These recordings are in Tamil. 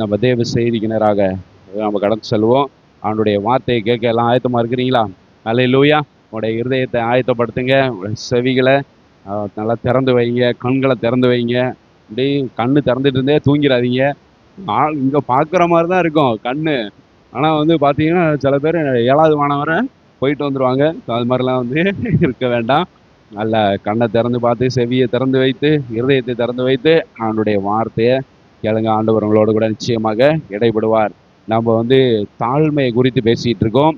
நம்ம தேவ செய்திக்கு நேராக நம்ம கடந்து செல்வோம். அவனுடைய வார்த்தையை கேட்க எல்லாம் ஆயத்தமாக இருக்கிறீங்களா? அல்லேலூயா. உங்களுடைய இருதயத்தை ஆயத்தப்படுத்துங்க. உங்களுடைய செவிகளை நல்லா திறந்து வைங்க, கண்களை திறந்து வைங்க. அப்படி கண்ணு திறந்துட்டு இருந்தே தூங்கிடாதீங்க. இங்கே பார்க்குற மாதிரி தான் இருக்கும் கண்ணு. ஆனால் வந்து பார்த்தீங்கன்னா சில பேர் 7வது வானம் வரை போயிட்டு வந்துடுவாங்க. அது மாதிரிலாம் வந்து இருக்க வேண்டாம். நல்ல கண்ணை திறந்து பார்த்து, செவியை திறந்து வைத்து, இருதயத்தை திறந்து வைத்து அவனுடைய வார்த்தையை கேளுங்க. ஆண்டவர் உங்களோடு கூட நிச்சயமாக இடைப்படுவார். நம்ம வந்து தாழ்மையை குறித்து பேசிகிட்டு இருக்கோம்.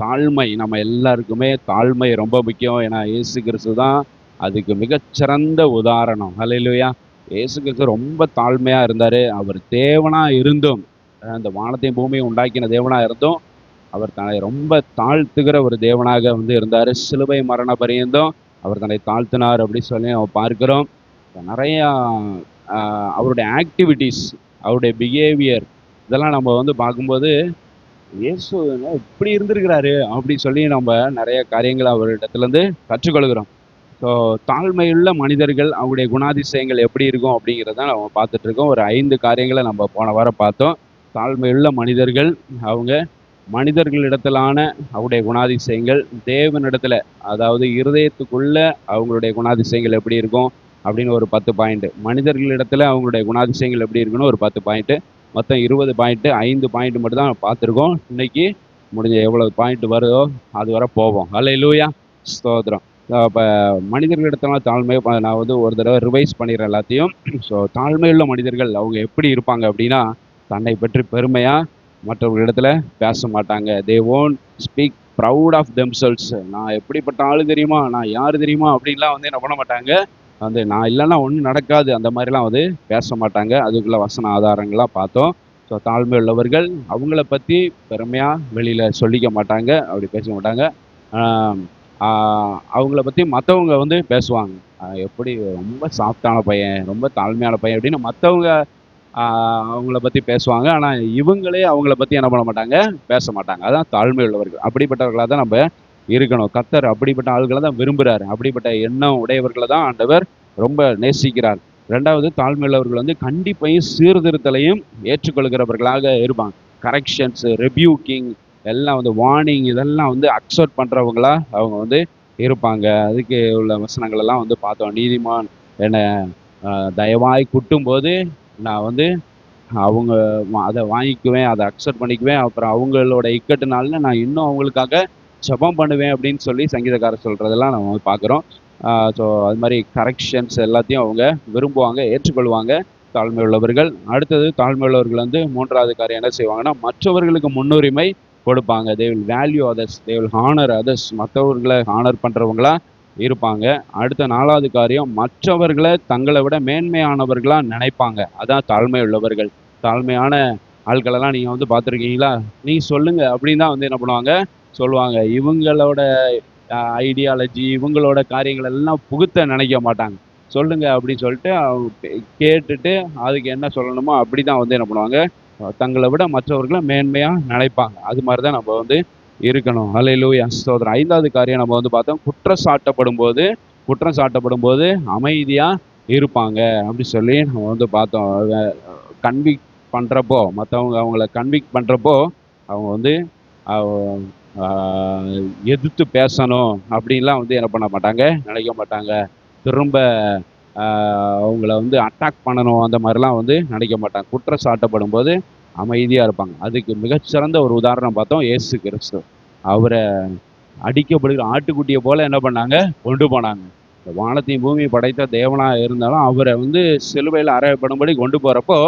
தாழ்மை நம்ம எல்லாருக்குமே தாழ்மை ரொம்ப முக்கியம். ஏன்னா இயேசு கிறிஸ்து தான் அதுக்கு மிகச்சிறந்த உதாரணம். அல்லேலூயா. இயேசு கிறிஸ்து ரொம்ப தாழ்மையாக இருந்தார். அவர் தேவனாக இருந்தும், அந்த வானத்தையும் பூமியும் உண்டாக்கின தேவனாக இருந்தும், அவர் தன்னை ரொம்ப தாழ்த்துகிற ஒரு தேவனாக வந்து இருந்தார். சிலுவை மரண பரியந்தம் அவர் தன்னை தாழ்த்தினார் அப்படி சொல்லி நம்ம பார்க்கிறோம். நிறையா அவருடைய ஆக்டிவிட்டீஸ், அவருடைய பிஹேவியர், இதெல்லாம் நம்ம வந்து பார்க்கும்போது இயேசு இப்படி இருந்திருக்கிறாரு அப்படி சொல்லி நம்ம நிறைய காரியங்கள் அவரிடத்துலேருந்து கற்றுக்கொள்கிறோம். ஸோ தாழ்மையுள்ள மனிதர்கள் அவங்களுடைய குணாதிசயங்கள் எப்படி இருக்கும் அப்படிங்கிறத நம்ம பார்த்துட்டு இருக்கோம். ஒரு 5 காரியங்களை நம்ம போன வாரம் பார்த்தோம். தாழ்மையுள்ள மனிதர்கள் அவங்க மனிதர்களிடத்திலான அவருடைய குணாதிசயங்கள், தேவனிடத்துல அதாவது இருதயத்துக்குள்ள அவங்களுடைய குணாதிசயங்கள் எப்படி இருக்கும் அப்படின்னு ஒரு 10 பாயிண்ட், மனிதர்களிடத்துல அவங்களுடைய குணாதிசயங்கள் எப்படி இருக்குன்னு ஒரு 10 பாயிண்ட், மொத்தம் 20 பாயிண்ட். 5 பாயிண்ட் மட்டும் தான் பார்த்துருக்கோம். இன்னைக்கு முடிஞ்ச எவ்வளவு பாயிண்ட் வருதோ அது வரை போவோம். அல்லேலூயா, ஸ்தோத்திரம். இப்போ மனிதர்களிடத்துல தாழ்மை நான் வந்து ஒரு தடவை ரிவைஸ் பண்ணிடுறேன் எல்லாத்தையும். ஸோ தாழ்மையுள்ள மனிதர்கள் அவங்க எப்படி இருப்பாங்க அப்படின்னா, தன்னை பற்றி பெருமையாக மற்றவர்களிடத்துல பேச மாட்டாங்க. They won't speak proud of themselves. நான் எப்படிப்பட்ட ஆளு தெரியுமா, நான் யார் தெரியுமா அப்படின்லாம் வந்து என்ன பண்ண மாட்டாங்க. வந்து நான் இல்லைன்னா ஒன்றும் நடக்காது அந்த மாதிரிலாம் வந்து பேச மாட்டாங்க. அதுக்குள்ள வசன ஆதாரங்கள்லாம் பார்த்தோம். ஸோ தாழ்மை உள்ளவர்கள் அவங்கள பற்றி பெருமையாக வெளியில் சொல்லிக்க மாட்டாங்க, அப்படி பேச மாட்டாங்க. அவங்கள பற்றி மற்றவங்க வந்து பேசுவாங்க. எப்படி ரொம்ப சாஃப்டான பையன், ரொம்ப தாழ்மையான பையன் அப்படின்னு மற்றவங்க அவங்கள பற்றி பேசுவாங்க. ஆனால் இவங்களே அவங்கள பற்றி என்ன பண்ண மாட்டாங்க, பேச மாட்டாங்க. அதான் தாழ்மை உள்ளவர்கள். அப்படிப்பட்டவர்களாக தான் நம்ம இருக்கணும். கர்த்தர் அப்படிப்பட்ட ஆள்களை தான் விரும்புகிறார். அப்படிப்பட்ட எண்ணம் உடையவர்களை தான் ஆண்டவர் ரொம்ப நேசிக்கிறார். 2வது, தாழ்மை உள்ளவர்கள் வந்து கண்டிப்பையும் சீர்திருத்தலையும் ஏற்றுக்கொள்கிறவர்களாக இருப்பாங்க. கரெக்ஷன்ஸ், ரெபியூக்கிங், எல்லாம் வந்து வார்னிங், இதெல்லாம் வந்து அக்செப்ட் பண்ணுறவங்களா அவங்க வந்து இருப்பாங்க. அதுக்கு உள்ள வசனங்கள் எல்லாம் வந்து பார்த்தோம். நீதிமான் என்னை தயவாய் குட்டும்போது நான் வந்து அவங்க அதை வாங்கிக்குவேன், அதை அக்செப்ட் பண்ணிக்குவேன். அப்புறம் அவங்களோட இக்கட்டுனால நான் இன்னும் அவங்களுக்காக ஜெபம் பண்ணுவேன் அப்படின்னு சொல்லி சங்கீதக்காரர் சொல்கிறதெல்லாம் நம்ம வந்து பார்க்குறோம். ஸோ அது மாதிரி கரெக்ஷன்ஸ் எல்லாத்தையும் அவங்க விரும்புவாங்க, ஏற்றுக்கொள்வாங்க தாழ்மை உள்ளவர்கள். அடுத்தது, தாழ்மை உள்ளவர்கள் வந்து 3வது காரியம் என்ன செய்வாங்கன்னா, மற்றவர்களுக்கு முன்னுரிமை கொடுப்பாங்க. They will value others, they will honour others. மற்றவர்களை ஹானர் பண்ணுறவங்களா இருப்பாங்க. அடுத்த 4வது காரியம், மற்றவர்களை தங்களை விட மேன்மையானவர்களாக நினைப்பாங்க. அதான் தாழ்மை உள்ளவர்கள். தாழ்மையான ஆட்களெல்லாம் நீங்கள் வந்து பார்த்துருக்கீங்களா? நீ சொல்லுங்க அப்படின்னு தான் வந்து என்ன பண்ணுவாங்க, சொல்லுவாங்க. இவங்களோட ஐடியாலஜி, இவங்களோட காரியங்கள் எல்லாம் புகுத்த நினைக்க மாட்டாங்க. சொல்லுங்க அப்படின்னு சொல்லிட்டு அவங்க கேட்டுட்டு அதுக்கு என்ன சொல்லணுமோ அப்படி தான் வந்து என்ன பண்ணுவாங்க, தங்களை விட மற்றவர்களை மேன்மையாக நினைப்பாங்க. அது மாதிரி தான் நம்ம வந்து இருக்கணும். அல்லேலூயா, ஸ்தோத்திரம். 5வது காரியம் நம்ம வந்து பார்த்தோம், குற்றம் சாட்டப்படும் போது அமைதியாக இருப்பாங்க அப்படி சொல்லி நம்ம வந்து பார்த்தோம். கன்விக்ட் பண்ணுறப்போ, மற்றவங்க அவங்கள கன்விக்ட் பண்ணுறப்போ அவங்க வந்து எதிர்த்து பேசணும் அப்படின்லாம் வந்து என்ன பண்ண மாட்டாங்க, நினைக்க மாட்டாங்க. திரும்ப அவங்கள வந்து அட்டாக் பண்ணணும் அந்த மாதிரிலாம் வந்து நினைக்க மாட்டாங்க. குற்றம் சாட்டப்படும் போது அமைதியாக இருப்பாங்க. அதுக்கு மிகச்சிறந்த ஒரு உதாரணம் பார்த்தோம், இயேசு கிறிஸ்து. அவரை அடிக்கப்படுகிற ஆட்டுக்குட்டியை போல என்ன பண்ணாங்க, கொண்டு போனாங்க. இந்த வானத்தையும் பூமியை படைத்த தேவனாக இருந்தாலும் அவரை வந்து சிலுவையில் அறையப்படும்படி கொண்டு போகிறப்போ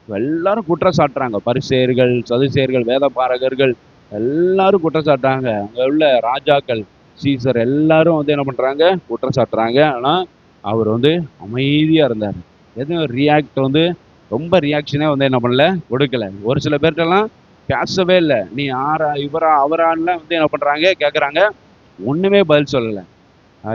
எல்லாரும் குற்றம் சாட்டுறாங்க. பரிசேயர்கள், சதுசேயர்கள், வேத பாரகர்கள் எல்லாரும் குற்றம் சாட்டுறாங்க. அங்கே உள்ள ராஜாக்கள், சீசர் எல்லாரும் வந்து என்ன பண்ணுறாங்க, குற்றம் சாட்டுறாங்க. ஆனால் அவர் வந்து அமைதியாக இருந்தார். எதுவும் ரியாக்ட் வந்து ரொம்ப ரியாக்ஷனே வந்து என்ன பண்ணல, கொடுக்கல. ஒரு சில பேர்கிட்டலாம் பேசவே இல்லை. நீ யாரா, இவரா, அவரான்லாம் வந்து என்ன பண்ணுறாங்க, கேட்குறாங்க. ஒன்றுமே பதில் சொல்லலை.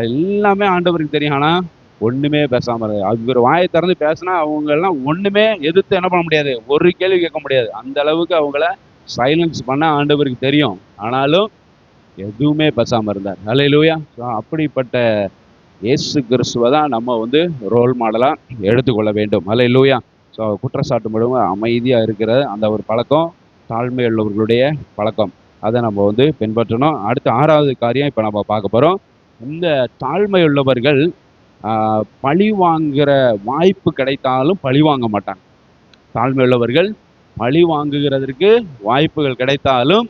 எல்லாமே ஆண்டவருக்கு தெரியும். ஆனால் ஒன்றுமே பேசாமல் இவர் வாயை திறந்து பேசினா அவங்கெல்லாம் ஒன்றுமே எதிர்த்து என்ன பண்ண முடியாது, ஒரு கேள்வி கேட்க முடியாது. அந்த அளவுக்கு அவங்கள சைலன்ஸ் பண்ண ஆண்டவருக்கு தெரியும். ஆனாலும் எதுவுமே பேசாமல் இருந்தார். அல்லேலூயா. அப்படிப்பட்ட இயேசு கிறிஸ்துவை தான் நம்ம வந்து ரோல் மாடலாக எடுத்துக்கொள்ள வேண்டும். அல்லேலூயா. ஸோ குற்றச்சாட்டு மூலம் அமைதியாக இருக்கிற அந்த ஒரு பழக்கம் தாழ்மை உள்ளவர்களுடைய பழக்கம். அதை நம்ம வந்து பின்பற்றணும். அடுத்து 6வது காரியம் இப்போ நம்ம பார்க்க போகிறோம். இந்த தாழ்மை உள்ளவர்கள் பழி வாங்குகிற வாய்ப்பு கிடைத்தாலும் பழி வாங்க மாட்டாங்க. தாழ்மை உள்ளவர்கள் பழி வாங்குகிறதற்கு வாய்ப்புகள் கிடைத்தாலும்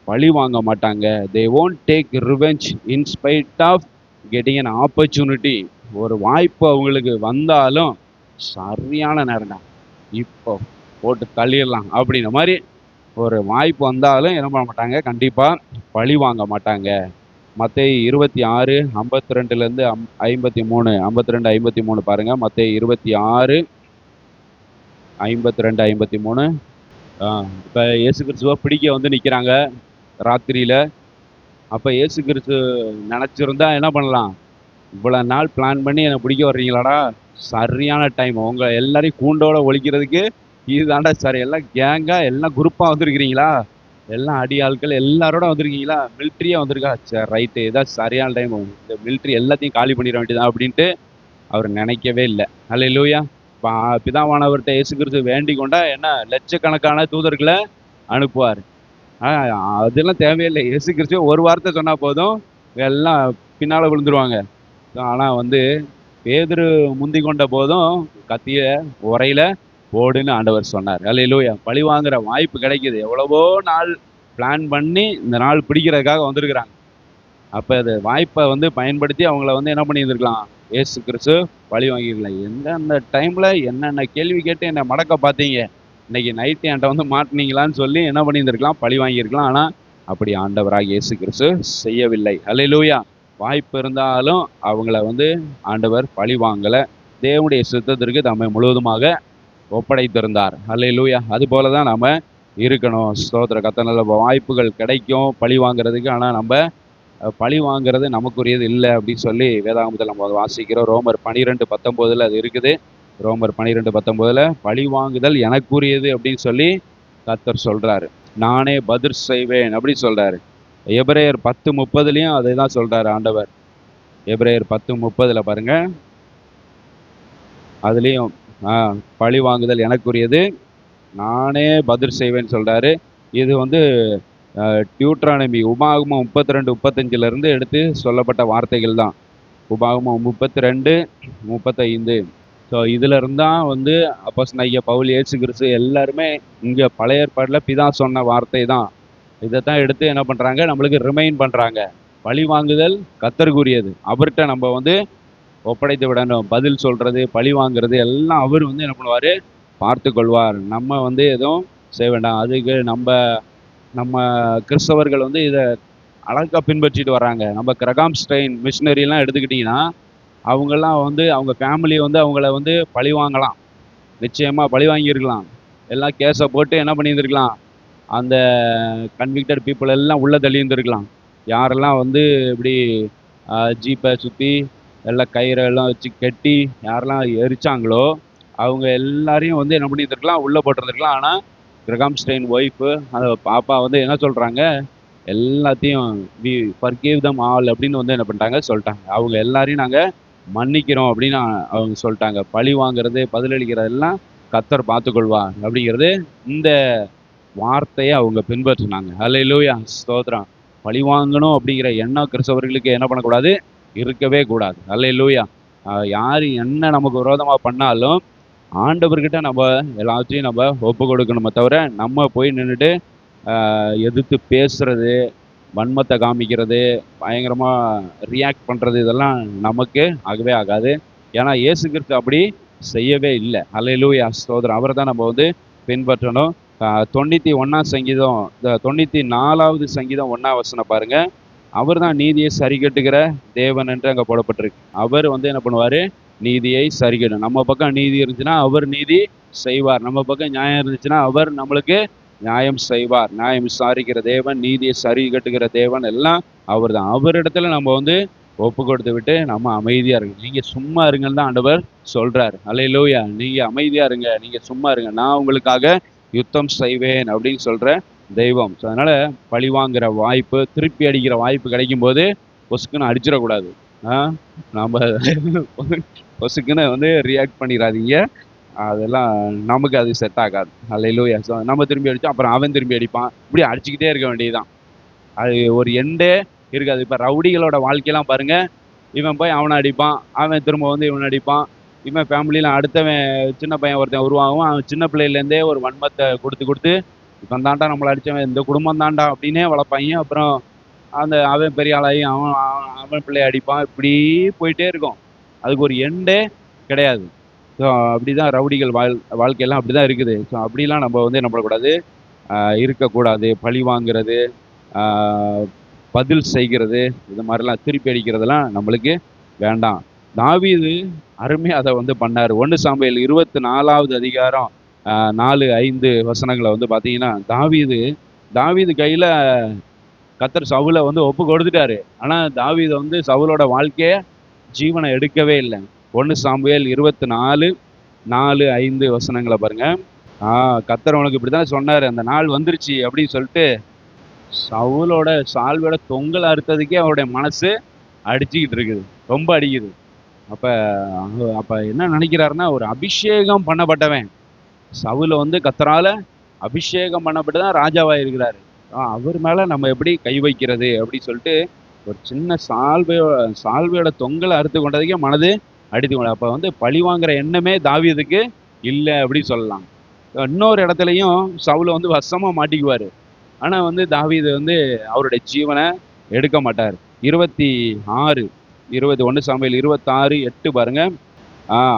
பழி வாங்க மாட்டாங்க. They won't take revenge in spite of getting an opportunity. ஒரு வாய்ப்பு அவங்களுக்கு வந்தாலும் சரியான நேரம் தான், இப்போ போட்டு தள்ளிடலாம் அப்படின்ற மாதிரி ஒரு வாய்ப்பு வந்தாலும் என்ன பண்ண மாட்டாங்க, கண்டிப்பாக பழி வாங்க மாட்டாங்க. மத்தேயு 26 52லேருந்து 53, 52 53 பாருங்கள். மத்தேயு 26 52 53. இப்போ இயேசு கிறிஸ்துவை பிடிக்க வந்து நிற்கிறாங்க ராத்திரியில். அப்போ இயேசு கிறிஸ்து நினச்சிருந்தா என்ன பண்ணலாம், இவ்வளோ நாள் பிளான் பண்ணி என்னை பிடிக்க வர்றீங்களாடா, சரியான டைம், உங்கள் எல்லாரையும் கூண்டோட ஒழிக்கிறதுக்கு இதுதாண்டா சரி, எல்லாம் கேங்காக எல்லாம் குரூப்பாக வந்துருக்கிறீங்களா, எல்லாம் அடி ஆட்கள் எல்லாரோட வந்திருக்கீங்களா, மிலிட்ரியாக வந்திருக்கா, சரி ரைட்டு, இதான் சரியான டைம், இந்த மிலிட்ரி எல்லாத்தையும் காலி பண்ணிட வேண்டியதான் அப்படின்ட்டு அவர் நினைக்கவே இல்லை. அல்லேலூயா. பிதாவானவர்கிட்ட இயேசு கிறிஸ்து வேண்டிக் கொண்டா என்ன லட்சக்கணக்கான தூதர்களை அனுப்புவார். அதெல்லாம் தேவையில்லை. இயேசு கிறிஸ்து ஒரு வார்த்தை சொன்னால் போதும், எல்லாம் பின்னால் விழுந்துருவாங்க. ஆனால் வந்து பேதுரு முந்தி கொண்ட போதும் கத்திய உரையில போடுன்னு ஆண்டவர் சொன்னார். அல்லேலூயா. பழி வாங்குற வாய்ப்பு கிடைக்கிது. எவ்வளவோ நாள் பிளான் பண்ணி இந்த நாள் பிடிக்கிறதுக்காக வந்திருக்கிறாங்க. அப்போ அது வாய்ப்பை வந்து பயன்படுத்தி அவங்கள வந்து என்ன பண்ணியிருந்துருக்கலாம், இயேசு கிறிஸ்து பழி வாங்கிருக்கலாம். எந்தெந்த டைமில் என்னென்ன கேள்வி கேட்டு என்னை மடக்க பார்த்தீங்க, இன்னைக்கு நைட்டு என்கிட்ட வந்து மாட்டினீங்களான்னு சொல்லி என்ன பண்ணியிருந்திருக்கலாம், பழி வாங்கியிருக்கலாம். ஆனால் அப்படி ஆண்டவராக இயேசு கிறிஸ்து செய்யவில்லை. அல்லேலூயா. வாய்ப்பு இருந்தாலும் அவங்கள வந்து ஆண்டவர் பழி வாங்கலை. தேவனுடைய சித்தத்திற்கு தம்மை முழுவதுமாக ஒப்படைத்திருந்தார். அல்லேலூயா. அது போல தான் நம்ம இருக்கணும். ஸ்தோத்திர கர்த்தர். வாய்ப்புகள் கிடைக்கும் பழி வாங்குறதுக்கு, ஆனால் நம்ம பழி வாங்குறது நமக்குரியது இல்லை அப்படின்னு சொல்லி வேதாகமத்தில் நம்ம வாசிக்கிறோம். ரோமர் 12:19 அது இருக்குது. ரோமர் 12:19 பழி வாங்குதல் எனக்குரியது அப்படின்னு சொல்லி கர்த்தர் சொல்றாரு. நானே பதில் செய்வேன் அப்படின்னு சொல்றாரு. எபிரேயர் 10:30 அதை தான் சொல்றாரு ஆண்டவர். எபிரேயர் 10:30 பாருங்க. அதுலேயும் பழி வாங்குதல் எனக்குரியது, நானே பதில் செய்வேன்னு சொல்றாரு. இது வந்து டியூட்ரானமி உபாகமம் 32:35 எடுத்து சொல்லப்பட்ட வார்த்தைகள் தான். உபாகமம் 32:35. ஸோ இதில் இருந்தால் வந்து அப்போஸ்தலனாகிய பவுல், இயேசு கிறிஸ்து எல்லாருமே இங்கே பழைய ஏற்பாட்டில் பிதா சொன்ன வார்த்தை தான். இதை தான் எடுத்து என்ன பண்ணுறாங்க, நம்மளுக்கு ரிமைண்ட் பண்ணுறாங்க. பழி வாங்குதல் கர்த்தருக்குரியது, அவர்கிட்ட நம்ம வந்து ஒப்படைத்து விடணும். பதில் சொல்கிறது, பழி வாங்குறது எல்லாம் அவர் வந்து என்ன பண்ணுவார், பார்த்து கொள்வார். நம்ம வந்து எதுவும் செய்ய வேண்டாம். அதுக்கு நம்ம கிறிஸ்தவர்கள் வந்து இதை அழகாக பின்பற்றிட்டு வராங்க. நம்ம கிரகாம் ஸ்டெயின் மிஷினரிலாம் எடுத்துக்கிட்டிங்கன்னா அவங்கெல்லாம் வந்து அவங்க ஃபேமிலியை வந்து அவங்கள வந்து பழி வாங்கலாம், நிச்சயமாக பழி வாங்கியிருக்கலாம். எல்லாம் கேஸை போட்டு என்ன பண்ணியிருந்துருக்கலாம், அந்த கன்விக்டட் பீப்புள் எல்லாம் உள்ளே தள்ளியிருந்துருக்கலாம். யாரெல்லாம் வந்து இப்படி ஜீப்பை சுற்றி எல்லாம் கயிறெல்லாம் வச்சு கட்டி யாரெல்லாம் எரிச்சாங்களோ அவங்க எல்லாரையும் வந்து என்ன பண்ணியிருந்துருக்கலாம், உள்ளே போட்டிருந்துருக்கலாம். ஆனால் கிரகாம் ஸ்டெயின் ஒய்ஃபு அந்த பாப்பா வந்து என்ன சொல்கிறாங்க, எல்லாத்தையும் வி ஃபர்கிவ் தம் ஆல் அப்படின்னு வந்து என்ன பண்ணிட்டாங்க சொல்லிட்டாங்க. அவங்க எல்லாரையும் நாங்கள் மன்னிக்கிறோம் அப்படின்னு அவங்க சொல்லிட்டாங்க. பழி வாங்குறது பதிலளிக்கிறதெல்லாம் கர்த்தர் பார்த்துக்கொள்வார் அப்படிங்கிறது இந்த வார்த்தையை அவங்க பின்பற்றினாங்க. அல்லேலூயா. ஸ்தோத்திரம். பழி வாங்கணும் அப்படிங்கிற எண்ணம் கிறிஸ்தவர்களுக்கு என்ன பண்ணக்கூடாது, இருக்கவே கூடாது. அல்லேலூயா. யார் என்ன நமக்கு விரோதமாக பண்ணாலும் ஆண்டவர்கிட்ட நம்ம எல்லாத்தையும் நம்ம ஒப்பு கொடுக்கணுமே தவிர நம்ம போய் நின்றுட்டு எதிர்த்து பேசுறது, வன்மத்தை காமிக்கிறது, பயங்கரமாக ரியாக்ட் பண்ணுறது, இதெல்லாம் நமக்கு ஆகவே ஆகாது. ஏன்னா இயேசு கிறிஸ்து அப்படி செய்யவே இல்லை. அல்லேலூயா. ஸ்தோத்திரம். அவரை தான் நம்ம வந்து பின்பற்றணும். 91 சங்கீதம் 94வது சங்கீதம் 1 பாருங்க. அவர் தான் நீதியை சரி கட்டுகிற தேவன் என்று அங்கே போடப்பட்டிருக்கு. அவர் வந்து என்ன பண்ணுவார், நீதியை சரி கட்டும். நம்ம பக்கம் நீதி இருந்துச்சுன்னா அவர் நீதி செய்வார், நம்ம பக்கம் நியாயம் இருந்துச்சுன்னா அவர் நம்மளுக்கு நியாயம் செய்வார். நியாயம் விசாரிக்கிற தேவன், நீதியை சரி கட்டுகிற தேவன் எல்லாம் அவர் தான். அவரிடத்துல நம்ம வந்து ஒப்பு கொடுத்து விட்டு நம்ம அமைதியாக இருங்க. நீங்கள் சும்மா இருங்கன்னு தான் ஆண்டவர் சொல்கிறார். அல்லேலூயா. நீங்கள் அமைதியாக இருங்க, நீங்கள் சும்மா இருங்க, நான் உங்களுக்காக யுத்தம் செய்வேன் அப்படின்னு சொல்கிற தெய்வம். ஸோ அதனால் பழி வாங்குகிற வாய்ப்பு, திருப்பி அடிக்கிற வாய்ப்பு கிடைக்கும்போது பொசுக்குன்னு அடிச்சிடக்கூடாது. நம்ம பொசுக்குன்னு வந்து ரியாக்ட் பண்ணிடாதீங்க. அதெல்லாம் நமக்கு அது செட் ஆகாது. அல்லேலூயா. ஸோ நம்ம திரும்பி அடிச்சோம், அப்புறம் அவன் திரும்பி அடிப்பான். இப்படி அடிச்சுக்கிட்டே இருக்க வேண்டியதுதான். அது ஒரு எண்டே இருக்காது. இப்போ ரவுடிகளோட வாழ்க்கையெல்லாம் பாருங்க, இவன் போய் அவனை அடிப்பான், அவன் திரும்ப வந்து இவனை அடிப்பான். இவன் ஃபேமிலியில் அடுத்தவன் சின்ன பையன் ஒருத்தன் உருவாகும், அவன் சின்ன பிள்ளையிலேருந்தே ஒரு வன்மத்தை கொடுத்து கொடுத்து இவன் தாண்டா நம்மளை அடித்தவன், இந்த குடும்பம் தாண்டா அப்படின்னே வளர்ப்பாங்க. அப்புறம் அவன் பெரிய ஆளாகி அவன் அவன் அவன் பிள்ளைய அடிப்பான். இப்படி போயிட்டே இருக்கும். அதுக்கு ஒரு எண்டே கிடையாது. ஸோ அப்படிதான் ரவுடிகள் வாழ்க்கையெல்லாம் அப்படிதான் இருக்குது. ஸோ அப்படிலாம் நம்ம வந்து என்ன பண்ணக்கூடாது, இருக்கக்கூடாது. பழி வாங்குறது, பதில் செய்கிறது, இது மாதிரிலாம் திருப்பி அடிக்கிறதெல்லாம் நம்மளுக்கு வேண்டாம். தாவீது அருமையாக அதை வந்து பண்ணார். 1 சாமுவேல் 24வது அதிகாரம் 4-5 வசனங்களை வந்து பார்த்தீங்கன்னா, தாவீது கையில் கர்த்தர் சவுலை வந்து ஒப்பு கொடுத்துட்டாரு. ஆனால் தாவீது வந்து சவுலோட வாழ்க்கையை ஜீவனை எடுக்கவே இல்லை. 1 சாமுவேல் 24:4-5 வசனங்களை பாருங்க. கர்த்தர் உனக்கு இப்படிதான் சொன்னாரு, அந்த நாள் வந்துருச்சு அப்படின்னு சொல்லிட்டு சவுலோட சால்வையோட தொங்கல் அறுத்ததுக்கே அவருடைய மனசு அடிச்சுக்கிட்டு இருக்குது, ரொம்ப அடிக்குது. அப்ப என்ன நினைக்கிறாருன்னா, ஒரு அபிஷேகம் பண்ணப்பட்டவன் சவுல வந்து கர்த்தரால அபிஷேகம் பண்ணப்பட்டு தான் ராஜாவா இருக்கிறாரு. அவர் மேல நம்ம எப்படி கை வைக்கிறது அப்படின்னு சொல்லிட்டு ஒரு சின்ன சால்வையோட தொங்கலை அறுத்து கொண்டதுக்கே மனது அடித்து கொண்ட. அப்ப வந்து பழி வாங்குற எண்ணமே தாவீதுக்கு இல்லை அப்படின்னு சொல்லலாம். இன்னொரு இடத்துலையும் சவுல வந்து வசமா மாட்டிக்குவாரு. ஆனா வந்து தாவீது வந்து அவருடைய ஜீவனை எடுக்க மாட்டார். 1 சாமுவேல் 26:8 பாருங்க.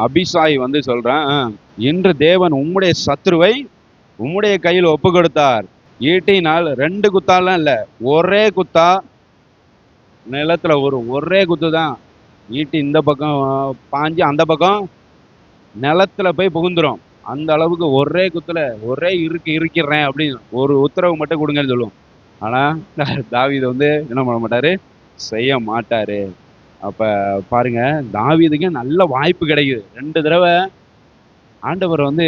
அபிசாய் வந்து சொல்றான், இன்று தேவன் உம்முடைய சத்துருவை உம்முடைய கையில் ஒப்பு கொடுத்தார். ஈட்டினால் 2 குத்தாலாம் இல்ல, ஒரே குத்தா நிலத்துல ஒரே குத்து தான். ஈட்டி இந்த பக்கம் பாஞ்சு அந்த பக்கம் நிலத்துல போய் புகுந்துரும். அந்த அளவுக்கு ஒரே குத்துல ஒரே இருக்கிறேன் அப்படின்னு ஒரு உத்தரவு மட்டும் கொடுங்கன்னு சொல்லுவோம். ஆனா தாவீது வந்து என்ன பண்ண மாட்டாரு, செய்ய மாட்டாரு. அப்ப பாருங்க, தாவீதுக்கு நல்ல வாய்ப்பு கிடைக்குது. 2 தடவை ஆண்டவர் வந்து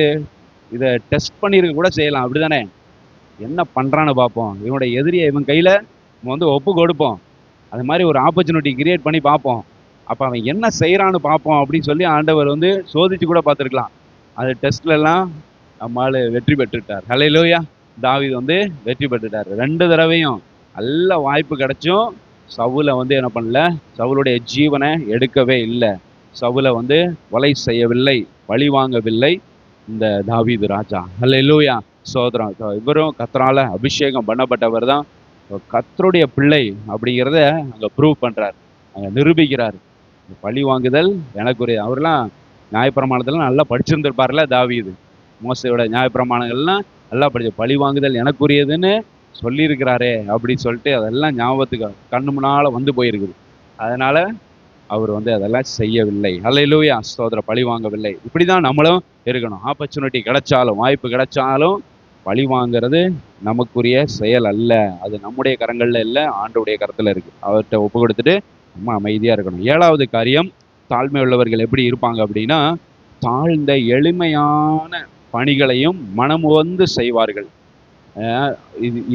இதை டெஸ்ட் பண்ணிருக்க கூட செய்யலாம், அப்படிதானே? என்ன பண்றான்னு பார்ப்போம், இவனுடைய எதிரியை இவன் கையில நம்ம வந்து ஒப்பு கொடுப்போம், அது மாதிரி ஒரு ஆப்பர்ச்சுனிட்டி கிரியேட் பண்ணி பார்ப்போம், அப்ப அவன் என்ன செய்யறான்னு பார்ப்போம் அப்படின்னு சொல்லி ஆண்டவர் வந்து சோதிச்சு கூட பார்த்துருக்கலாம். அது டெஸ்ட்ல எல்லாம் நம்மால் வெற்றி பெற்றுட்டார். ஹல்லேலூயா. தாவீது வந்து வெற்றி பெற்றுட்டார். 2 தடவையும் நல்ல வாய்ப்பு கிடைச்சும் சவுலை வந்து என்ன பண்ணல, சவுலுடைய ஜீவனை எடுக்கவே இல்லை. சவுலை வந்து கொலை செய்யவில்லை, பழி வாங்கவில்லை இந்த தாவீது ராஜா. ஹல்லேலூயா. சோதரம். இவரும் கர்த்தரால அபிஷேகம் பண்ணப்பட்டவர் தான். கர்த்தருடைய பிள்ளை அப்படிங்கிறத அங்க ப்ரூவ் பண்றார், அங்க நிரூபிக்கிறார். பழி வாங்குதல் எனக்குரிய. அவர்லாம் நியாயப்பிரமாணத்தெல்லாம் நல்லா படிச்சிருந்திருப்பார்ல தாவீது. மோசையோட நியாயப்பிரமாணங்கள்லாம் நல்லா பழி வாங்குதல் எனக்குரியதுன்னு சொல்லியிருக்கிறாரே அப்படின்னு சொல்லிட்டு அதெல்லாம் ஞாபகத்துக்கு கண்ணு முன்னால வந்து போயிருக்குது. அதனால அவர் வந்து அதெல்லாம் செய்யவில்லை. ஹல்லேலூயா. ஸ்தோத்திரம். பழி வாங்கவில்லை. இப்படிதான் நம்மளும் இருக்கணும். ஆப்பர்ச்சுனிட்டி கிடைச்சாலும், வாய்ப்பு கிடைச்சாலும் பழி வாங்கிறது நமக்குரிய செயல் அல்ல. அது நம்முடைய கரங்கள்ல இல்லை, ஆண்டவுடைய கரத்துல இருக்கு. அவர்கிட்ட ஒப்பு கொடுத்துட்டு நம்ம அமைதியா இருக்கணும். 7வது காரியம், தாழ்மை உள்ளவர்கள் எப்படி இருப்பாங்க அப்படின்னா, தாழ்ந்த எளிமையான பணிகளையும் மனமுவந்து செய்வார்கள்.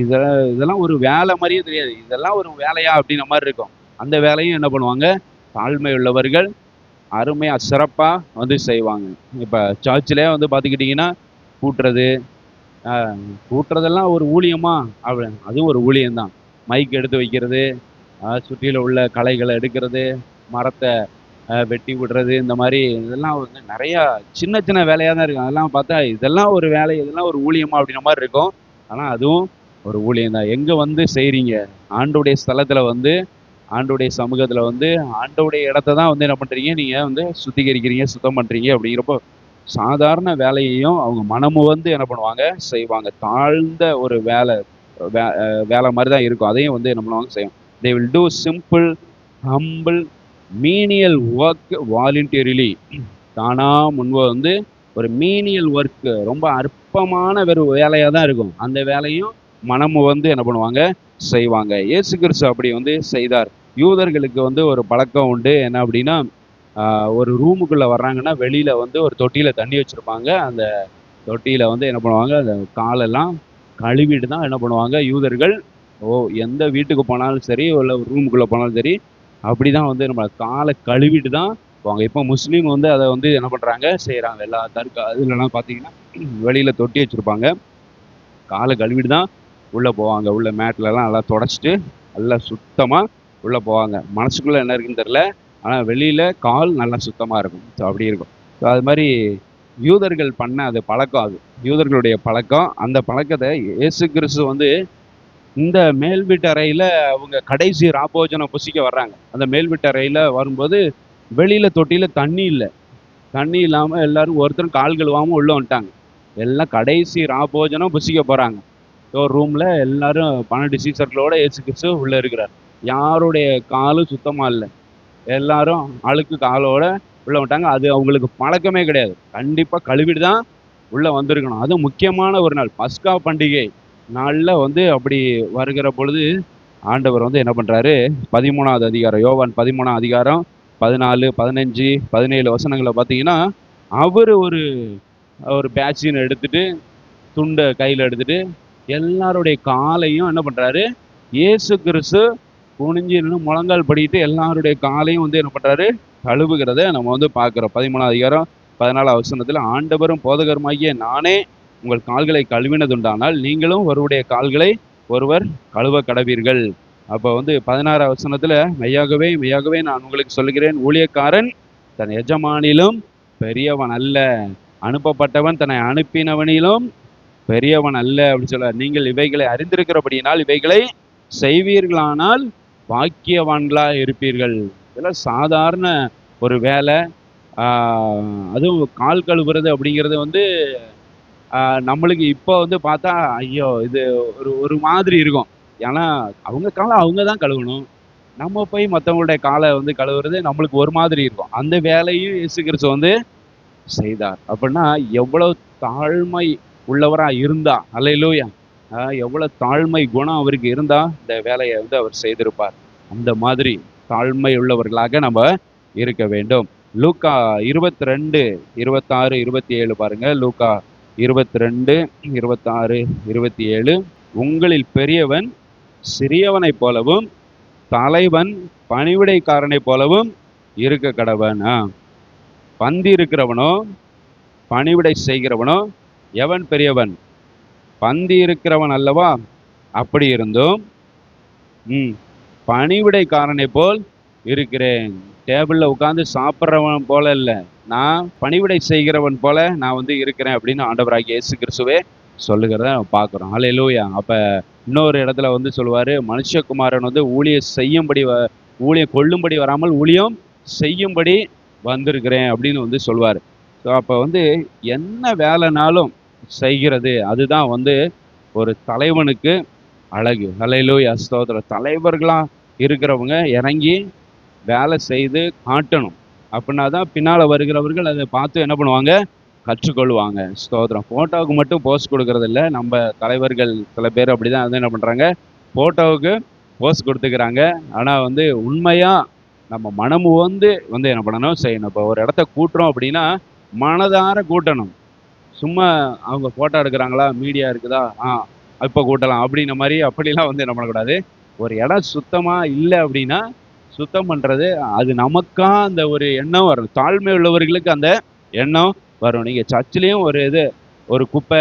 இதெல்லாம் ஒரு வேலை மாதிரியே தெரியாது. இதெல்லாம் ஒரு வேலையா அப்படின்ற மாதிரி இருக்கும். அந்த வேலையும் என்ன பண்ணுவாங்க, தாழ்மை உள்ளவர்கள் அருமையா சிறப்பா வந்து செய்வாங்க. இப்ப சர்ச்சிலே வந்து பார்த்துக்கிட்டிங்கன்னா, கூட்டுறதெல்லாம் ஒரு ஊழியமா? அதுவும் ஒரு ஊழியம்தான். மைக் எடுத்து வைக்கிறது, சுற்றில உள்ள களைகளை எடுக்கிறது, மரத்தை வெட்டி விடுறது, இந்த மாதிரி இதெல்லாம் வந்து நிறையா சின்ன சின்ன வேலையாக தான் இருக்கும். அதெல்லாம் பார்த்தா இதெல்லாம் ஒரு வேலை, இதெல்லாம் ஒரு ஊழியமா அப்படின்ற மாதிரி இருக்கும். ஆனால் அதுவும் ஒரு ஊழியம் தான். எங்கே வந்து செய்கிறீங்க? ஆண்டோடைய ஸ்தலத்தில் வந்து, ஆண்டோடைய சமூகத்தில் வந்து, ஆண்டோடைய இடத்த தான் வந்து என்ன பண்ணுறீங்க, நீங்கள் வந்து சுத்திகரிக்கிறீங்க, சுத்தம் பண்ணுறீங்க. அப்படிங்கிறப்போ சாதாரண வேலையையும் அவங்க மனமும் வந்து என்ன பண்ணுவாங்க, செய்வாங்க. தாழ்ந்த ஒரு வேலை மாதிரி தான் இருக்கும். அதையும் வந்து என்ன பண்ணுவாங்க, செய்யும். They will do simple, humble, menial work voluntarily. தானா முன்பு வந்து ஒரு மீனியல் ஒர்க், ரொம்ப அற்பமான வெறும் வேலையாக தான் இருக்கும். அந்த வேலையும் மனமும் வந்து என்ன பண்ணுவாங்க, செய்வாங்க. இயேசு கிறிஸ்து அப்படி வந்து செய்தார். யூதர்களுக்கு வந்து ஒரு பழக்கம் உண்டு. என்ன அப்படின்னா, ஒரு ரூமுக்குள்ளே வர்றாங்கன்னா வெளியில் வந்து ஒரு தொட்டியில் தண்ணி வச்சுருப்பாங்க. அந்த தொட்டியில் வந்து என்ன பண்ணுவாங்க, அந்த காலெல்லாம் கழுவிட்டு தான் என்ன பண்ணுவாங்க யூதர்கள், எந்த வீட்டுக்கு போனாலும் சரி, இல்லை ரூமுக்குள்ளே போனாலும் சரி, அப்படி தான் வந்து நம்ம காலை கழுவிட்டு தான் போவாங்க. இப்போ முஸ்லீம் வந்து அதை வந்து என்ன பண்ணுறாங்க செய்கிறாங்க. எல்லா இதுலலாம் பார்த்தீங்கன்னா வெளியில் தொட்டி வச்சுருப்பாங்க. காலை கழுவிட்டு தான் உள்ளே போவாங்க. உள்ள மேட்லலாம் நல்லா தொடச்சிட்டு நல்லா சுத்தமாக உள்ளே போவாங்க. மனசுக்குள்ளே என்ன இருக்குன்னு தெரில, ஆனால் வெளியில் கால் நல்லா சுத்தமாக இருக்கும். ஸோ அப்படி இருக்கும். ஸோ அது மாதிரி யூதர்கள் பண்ண அது பழக்கம், அது யூதர்களுடைய பழக்கம். அந்த பழக்கத்தை இயேசு கிறிஸ்து வந்து இந்த மேல் வீட்டு அறையில் அவங்க கடைசி ராபோஜனம் புசிக்க வர்றாங்க. அந்த மேல் வீட்டு அறையில் வரும்போது வெளியில் தொட்டியில் தண்ணி இல்லை. தண்ணி இல்லாமல் எல்லாரும் ஒருத்தரும் கால் கழுவாமல் உள்ளே வந்துட்டாங்க. எல்லாம் கடைசி ராபோஜனம் புசிக்க போகிறாங்க. ஒரு ரூமில் எல்லாரும் 12 சீசர்களோட இயேசு கிறிஸ்து உள்ளே இருக்கிறார். யாருடைய காலும் சுத்தமாக இல்லை. எல்லாரும் அழுக்கு காலோட உள்ளே வந்துட்டாங்க. அது அவங்களுக்கு பழக்கமே கிடையாது. கண்டிப்பாக கழுவிட்டு தான் உள்ளே வந்திருக்கணும். அதுவும் முக்கியமான ஒரு நாள் பஸ்கா பண்டிகை நாளில் வந்து அப்படி வருகிற பொழுது ஆண்டவர் வந்து என்ன பண்ணுறாரு, 13வது அதிகாரம், யோவான் 13ஆம் அதிகாரம் 14, 15, 17 வசனங்களை பார்த்தீங்கன்னா, அவர் ஒரு பேட்சின் எடுத்துட்டு துண்டை கையில் எடுத்துட்டு எல்லாருடைய காலையும் என்ன பண்ணுறாரு, இயேசு கிறிஸ்து குனிஞ்சு நின்று முழங்கால் படிட்டு எல்லாருடைய காலையும் வந்து என்ன பண்ணுறாரு, கழுவுகிறத நம்ம வந்து பார்க்குறோம். 13ஆம் அதிகாரம் 14ஆம் வசனத்தில், ஆண்டவரும் போதகருமாகிய நானே உங்கள் கால்களை கழுவினதுண்டானால் நீங்களும் ஒருவருடைய கால்களை ஒருவர் கழுவ கடவீர்கள். அப்போ வந்து 16ஆம் வசனத்தில், மெய்யாகவே மெய்யாகவே நான் உங்களுக்கு சொல்லுகிறேன், ஊழியக்காரன் தன் எஜமானிலும் பெரியவன் அல்ல, அனுப்பப்பட்டவன் தன்னை அனுப்பினவனிலும் பெரியவன் அல்ல அப்படின்னு சொல்ல. நீங்கள் இவைகளை அறிந்திருக்கிறபடியினால் இவைகளை செய்வீர்களானால் பாக்கியவான்களா இருப்பீர்கள். இதெல்லாம் சாதாரண ஒரு வேலை. அதுவும் கால் கழுவுறது அப்படிங்கிறது வந்து நம்மளுக்கு இப்போ வந்து பார்த்தா ஐயோ இது ஒரு மாதிரி இருக்கும். ஏன்னா அவங்க காலை அவங்க தான் கழுவணும். நம்ம போய் மற்றவங்களுடைய காலை வந்து கழுவுறது நம்மளுக்கு ஒரு மாதிரி இருக்கும். அந்த வேலையும் இயேசு கிறிஸ்து வந்து செய்தார். அப்படின்னா எவ்வளவு தாழ்மை உள்ளவரா இருந்தா, அல்லேலூயா, எவ்வளவு தாழ்மை குணம் அவருக்கு இருந்தா இந்த வேலையை வந்து அவர் செய்திருப்பார். அந்த மாதிரி தாழ்மை உள்ளவர்களாக நம்ம இருக்க வேண்டும். லூக்கா 22, 26, 27 பாருங்க. லூக்கா 22, 26, 27. உங்களில் பெரியவன் சிறியவனை போலவும் தலைவன் பணிவிடைக்காரனை போலவும் இருக்க கடவன். பந்தி இருக்கிறவனோ பணிவிடை செய்கிறவனோ எவன் பெரியவன்? பந்தி இருக்கிறவன் அல்லவா? அப்படி இருந்தும் பணிவிடைக்காரனை போல் இருக்கிறேன். டேபிளில் உட்காந்து சாப்பிட்றவன் போல இல்லை, நான் பணிவிடை செய்கிறவன் போல நான் வந்து இருக்கிறேன் அப்படின்னு ஆண்டவராகிய இயேசு கிறிஸ்துவே சொல்லுகிறத பார்க்குறோம். அல்லேலூயா. அப்போ இன்னொரு இடத்துல வந்து சொல்லுவார், மனுஷகுமாரன் வந்து ஊழியம் கொள்ளும்படி வராமல் ஊழியம் செய்யும்படி வந்திருக்கிறேன் அப்படின்னு வந்து சொல்லுவார். ஸோ அப்போ வந்து என்ன வேலைனாலும் செய்கிறது, அதுதான் வந்து ஒரு தலைவனுக்கு அழகு. அல்லேலூயா, ஸ்தோத்திரம். தலைவர்களாக இருக்கிறவங்க இறங்கி வேலை செய்து காட்டணும். அப்படின்னா தான் பின்னால் வருகிறவர்கள் அதை பார்த்து என்ன பண்ணுவாங்க, கற்றுக்கொள்வாங்க. ஸ்தோத்திரம். ஃபோட்டோவுக்கு மட்டும் போஸ்ட் கொடுக்கறது இல்லை. நம்ம தலைவர்கள் சில பேர் அப்படி தான் வந்து என்ன பண்ணுறாங்க, ஃபோட்டோவுக்கு போஸ்ட் கொடுத்துக்கிறாங்க. ஆனால் வந்து உண்மையாக நம்ம மனம் வந்து என்ன பண்ணணும், செய்யணும். இப்போ ஒரு இடத்த கூட்டுறோம் அப்படின்னா மனதார கூட்டணும். சும்மா அவங்க ஃபோட்டோ எடுக்கிறாங்களா, மீடியா இருக்குதா, இப்போ கூட்டலாம் அப்படின்ன மாதிரி அப்படிலாம் வந்து என்ன பண்ணக்கூடாது. ஒரு இடம் சுத்தமாக இல்லை அப்படின்னா சுத்தம் பண்ணுறது, அது நமக்கா அந்த ஒரு எண்ணம் வரும். தாழ்மை உள்ளவர்களுக்கு அந்த எண்ணம் வரும். நீங்கள் சர்ச்சிலையும் ஒரு குப்பை,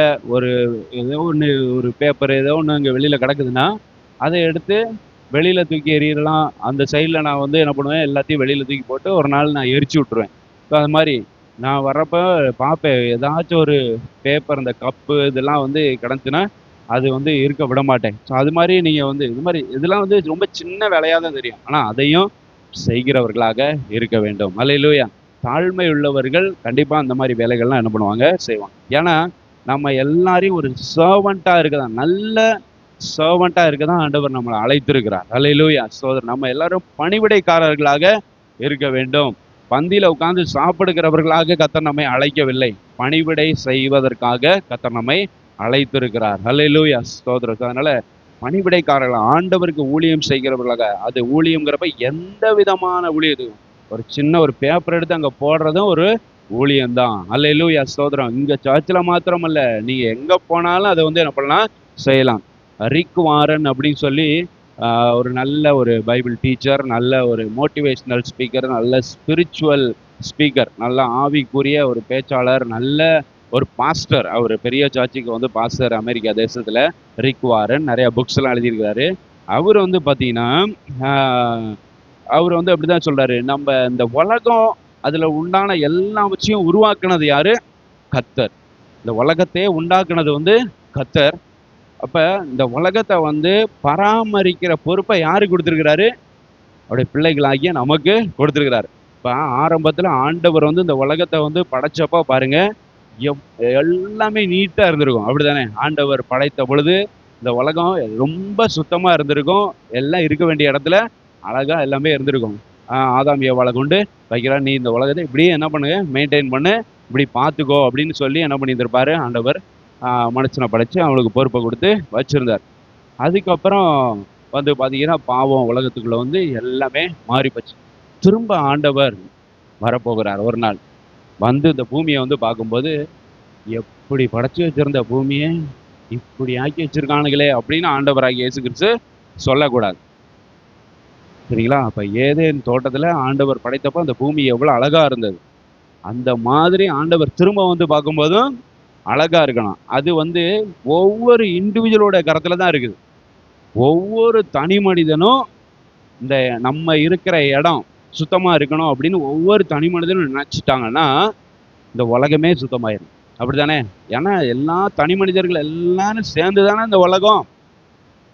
ஏதோ ஒன்று, ஒரு பேப்பர் ஏதோ ஒன்று அங்கே வெளியில் கிடக்குதுன்னா அதை எடுத்து வெளியில் தூக்கி எறியலாம். அந்த சைடில் நான் வந்து என்ன பண்ணுவேன், எல்லாத்தையும் வெளியில் தூக்கி போட்டு ஒரு நாள் நான் எரிச்சு விட்ருவேன். ஸோ அது மாதிரி நான் வர்றப்போ பார்ப்பேன், ஏதாச்சும் ஒரு பேப்பர், இந்த கப்பு இதெல்லாம் வந்து கிடந்துச்சுன்னா அது வந்து இருக்க விட மாட்டேன். ஸோ அது மாதிரி நீங்கள் வந்து இது மாதிரி இதெல்லாம் வந்து ரொம்ப சின்ன வேலையாக தான் தெரியும், ஆனால் அதையும் செய்கிறவர்களாக இருக்க வேண்டும். அல்லேலூயா. தாழ்மை உள்ளவர்கள் கண்டிப்பாக அந்த மாதிரி வேலைகள்லாம் என்ன பண்ணுவாங்க, செய்வாங்க. ஏன்னா நம்ம எல்லாரையும் ஒரு சர்வெண்ட்டாக இருக்கதான், நல்ல சர்வெண்ட்டாக இருக்க தான் ஆண்டவர் நம்மளை அழைத்திருக்கிறார். அல்லேலூயா, சோதரர். நம்ம எல்லாரும் பணிவிடைக்காரர்களாக இருக்க வேண்டும். பந்தியில் உட்கார்ந்து சாப்பிடுகிறவர்களாக கர்த்தர் நம்மை அழைக்கவில்லை, பணிவிடை செய்வதற்காக கர்த்தர் நம்மை அழைத்திருக்கிறார். அல்லேலூயா, ஸ்தோத்திரம். அதனால பணிவிடைக்காரர்கள், ஆண்டவருக்கு ஊழியம் செய்கிறவர்களாக. அது ஊழியம்ங்கிறப்ப எந்த விதமான ஊழியம், ஒரு சின்ன ஒரு பேப்பர் எடுத்து அங்கே போடுறதும் ஒரு ஊழியம்தான். அல்லேலூயா, ஸ்தோத்திரம். இங்கே சர்ச்சில் மாத்திரம் இல்லை, நீங்கள் எங்கே போனாலும் அதை வந்து என்ன பண்ணலாம், செய்யலாம். ரிக் வாரன் அப்படின்னு சொல்லி ஒரு நல்ல ஒரு பைபிள் டீச்சர், நல்ல ஒரு மோட்டிவேஷ்னல் ஸ்பீக்கர், நல்ல ஸ்பிரிச்சுவல் ஸ்பீக்கர், நல்ல ஆவிக்குரிய ஒரு பேச்சாளர், நல்ல ஒரு பாஸ்டர். அவர் பெரிய சர்ச்சுக்கு வந்து பாஸ்டர் அமெரிக்கா தேசத்தில். ரிக் வாரன் நிறைய புக்ஸ் எல்லாம் எழுதியிருக்கிறாரு. அவர் வந்து பார்த்தீங்கன்னா அவர் வந்து அப்படிதான் சொல்றாரு, நம்ம இந்த உலகம் அதில் உண்டான எல்லாவற்றையும் உருவாக்குனது யாரு? கர்த்தர். இந்த உலகத்தையே உண்டாக்குனது வந்து கர்த்தர். அப்ப இந்த உலகத்தை வந்து பராமரிக்கிற பொறுப்பை யாரு கொடுத்திருக்கிறாரு? அவருடைய பிள்ளைகளாகிய நமக்கு கொடுத்திருக்கிறார். இப்ப ஆரம்பத்துல ஆண்டவர் வந்து இந்த உலகத்தை வந்து படைச்சப்ப பாருங்க, எல்லாமே நீட்டா இருந்திருக்கும். அப்படிதானே? ஆண்டவர் படைத்த பொழுது இந்த உலகம் ரொம்ப சுத்தமா இருந்திருக்கும். எல்லாம் இருக்க வேண்டிய இடத்துல அழகா எல்லாமே இருந்திருக்கும். ஆதாம் ஏவாளை கொண்டு வைக்கிறார், நீ இந்த உலகத்தை இப்படியே என்ன பண்ணுங்க, மெயின்டைன் பண்ணு, இப்படி பார்த்துக்கோ அப்படின்னு சொல்லி என்ன பண்ணியிருந்திருப்பாரு ஆண்டவர். மனுஷனை படைச்சு அவனுக்கு பொறுப்பை கொடுத்து வச்சிருந்தார். அதுக்கப்புறம் வந்து பார்த்தீங்கன்னா பாவம் உலகத்துக்குள்ள வந்து எல்லாமே மாறி போச்சு. திரும்ப ஆண்டவர் வரப்போகிறார் ஒரு நாள். வந்து இந்த பூமியை வந்து பார்க்கும்போது, எப்படி படைச்சு வச்சிருந்த பூமியை இப்படி ஆக்கி வச்சிருக்கானுங்களே அப்படின்னு ஆண்டவராகிய இயேசு கிறிஸ்து சொல்லக்கூடாது. சரிங்களா? அப்ப ஏதேன் தோட்டத்துல ஆண்டவர் படைத்தப்ப அந்த பூமி எவ்வளவு அழகா இருந்தது. அந்த மாதிரி ஆண்டவர் திரும்ப வந்து பார்க்கும்போதும் அழகா இருக்கணும். அது வந்து ஒவ்வொரு இண்டிவிஜுவலோட கரத்துல தான் இருக்குது. ஒவ்வொரு தனி மனிதனும் இந்த நம்ம இருக்கிற இடம் சுத்தமா இருக்கணும் அப்படின்னு ஒவ்வொரு தனி மனிதனும் நினைச்சிட்டாங்கன்னா இந்த உலகமே சுத்தமாயிரும். அப்படித்தானே? ஏன்னா எல்லா தனி மனிதர்கள் எல்லாரும் சேர்ந்து தானே இந்த உலகம்.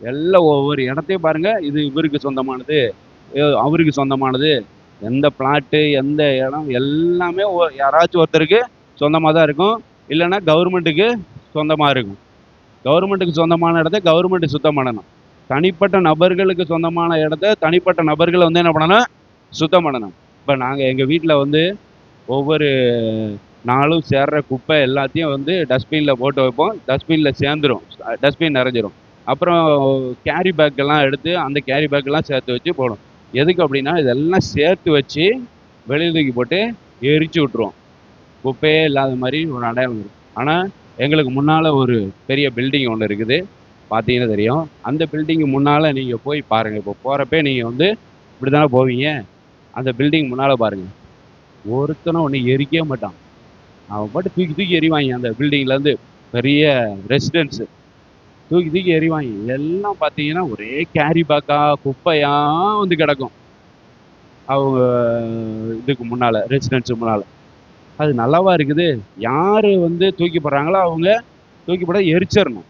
எல்லாம் ஒவ்வொரு இடத்தையும் பாருங்க, இது இவருக்கு சொந்தமானது, அவருக்கு சொந்தமானது. எந்த பிளாட்டு, எந்த இடம் எல்லாமே யாராச்சும் ஒருத்தருக்கு சொந்தமாக தான் இருக்கும். இல்லைன்னா கவர்மெண்ட்டுக்கு சொந்தமாக இருக்கும். கவர்மெண்ட்டுக்கு சொந்தமான இடத்த கவர்மெண்ட் சுத்தம் பண்ணணும். தனிப்பட்ட நபர்களுக்கு சொந்தமான இடத்த தனிப்பட்ட நபர்களை வந்து என்ன பண்ணணும்? சுத்தம் பண்ணணும். இப்போ நாங்கள் எங்கள் வீட்டில் வந்து ஒவ்வொரு நாளும் சேர்ற குப்பை எல்லாத்தையும் வந்து டஸ்ட்பினில் போட்டு வைப்போம். டஸ்ட்பினில் சேர்ந்துடும், டஸ்ட்பின் நிறைஞ்சிரும். அப்புறம் கேரி பேக்கெல்லாம் எடுத்து அந்த கேரி பேக்கெல்லாம் சேர்த்து வச்சு போடும். எதுக்கு அப்படின்னா இதெல்லாம் சேர்த்து வச்சு வெளியில் தூக்கி போட்டு எரிச்சு விட்ருவோம். குப்பையே இல்லாத மாதிரி ஒரு அடையாளம் இருக்கும். ஆனால் எங்களுக்கு முன்னால் ஒரு பெரிய பில்டிங் ஒன்று இருக்குது, பார்த்தீங்கன்னா தெரியும். அந்த பில்டிங்கு முன்னால் நீங்கள் போய் பாருங்கள். இப்போ போகிறப்பே நீங்கள் வந்து இப்படி தானே போவீங்க. அந்த பில்டிங் முன்னால் பாருங்கள், ஒருத்தனும் ஒன்று எரிக்கவே மாட்டான். அவன் பாட்டு தூக்கி தூக்கி எறிவாங்க. அந்த பில்டிங்லேருந்து பெரிய ரெசிடென்ஸு தூக்கி தூக்கி எறிவாங்க. எல்லாம் பார்த்தீங்கன்னா ஒரே கேரி பேக்கா குப்பையா வந்து கிடக்கும் அவங்க இதுக்கு முன்னால், ரெசிடென்ஸு முன்னால். அது நல்லாவா இருக்குது? யார் வந்து தூக்கி போடுறாங்களோ அவங்க தூக்கி போட எரிச்சிடணும்.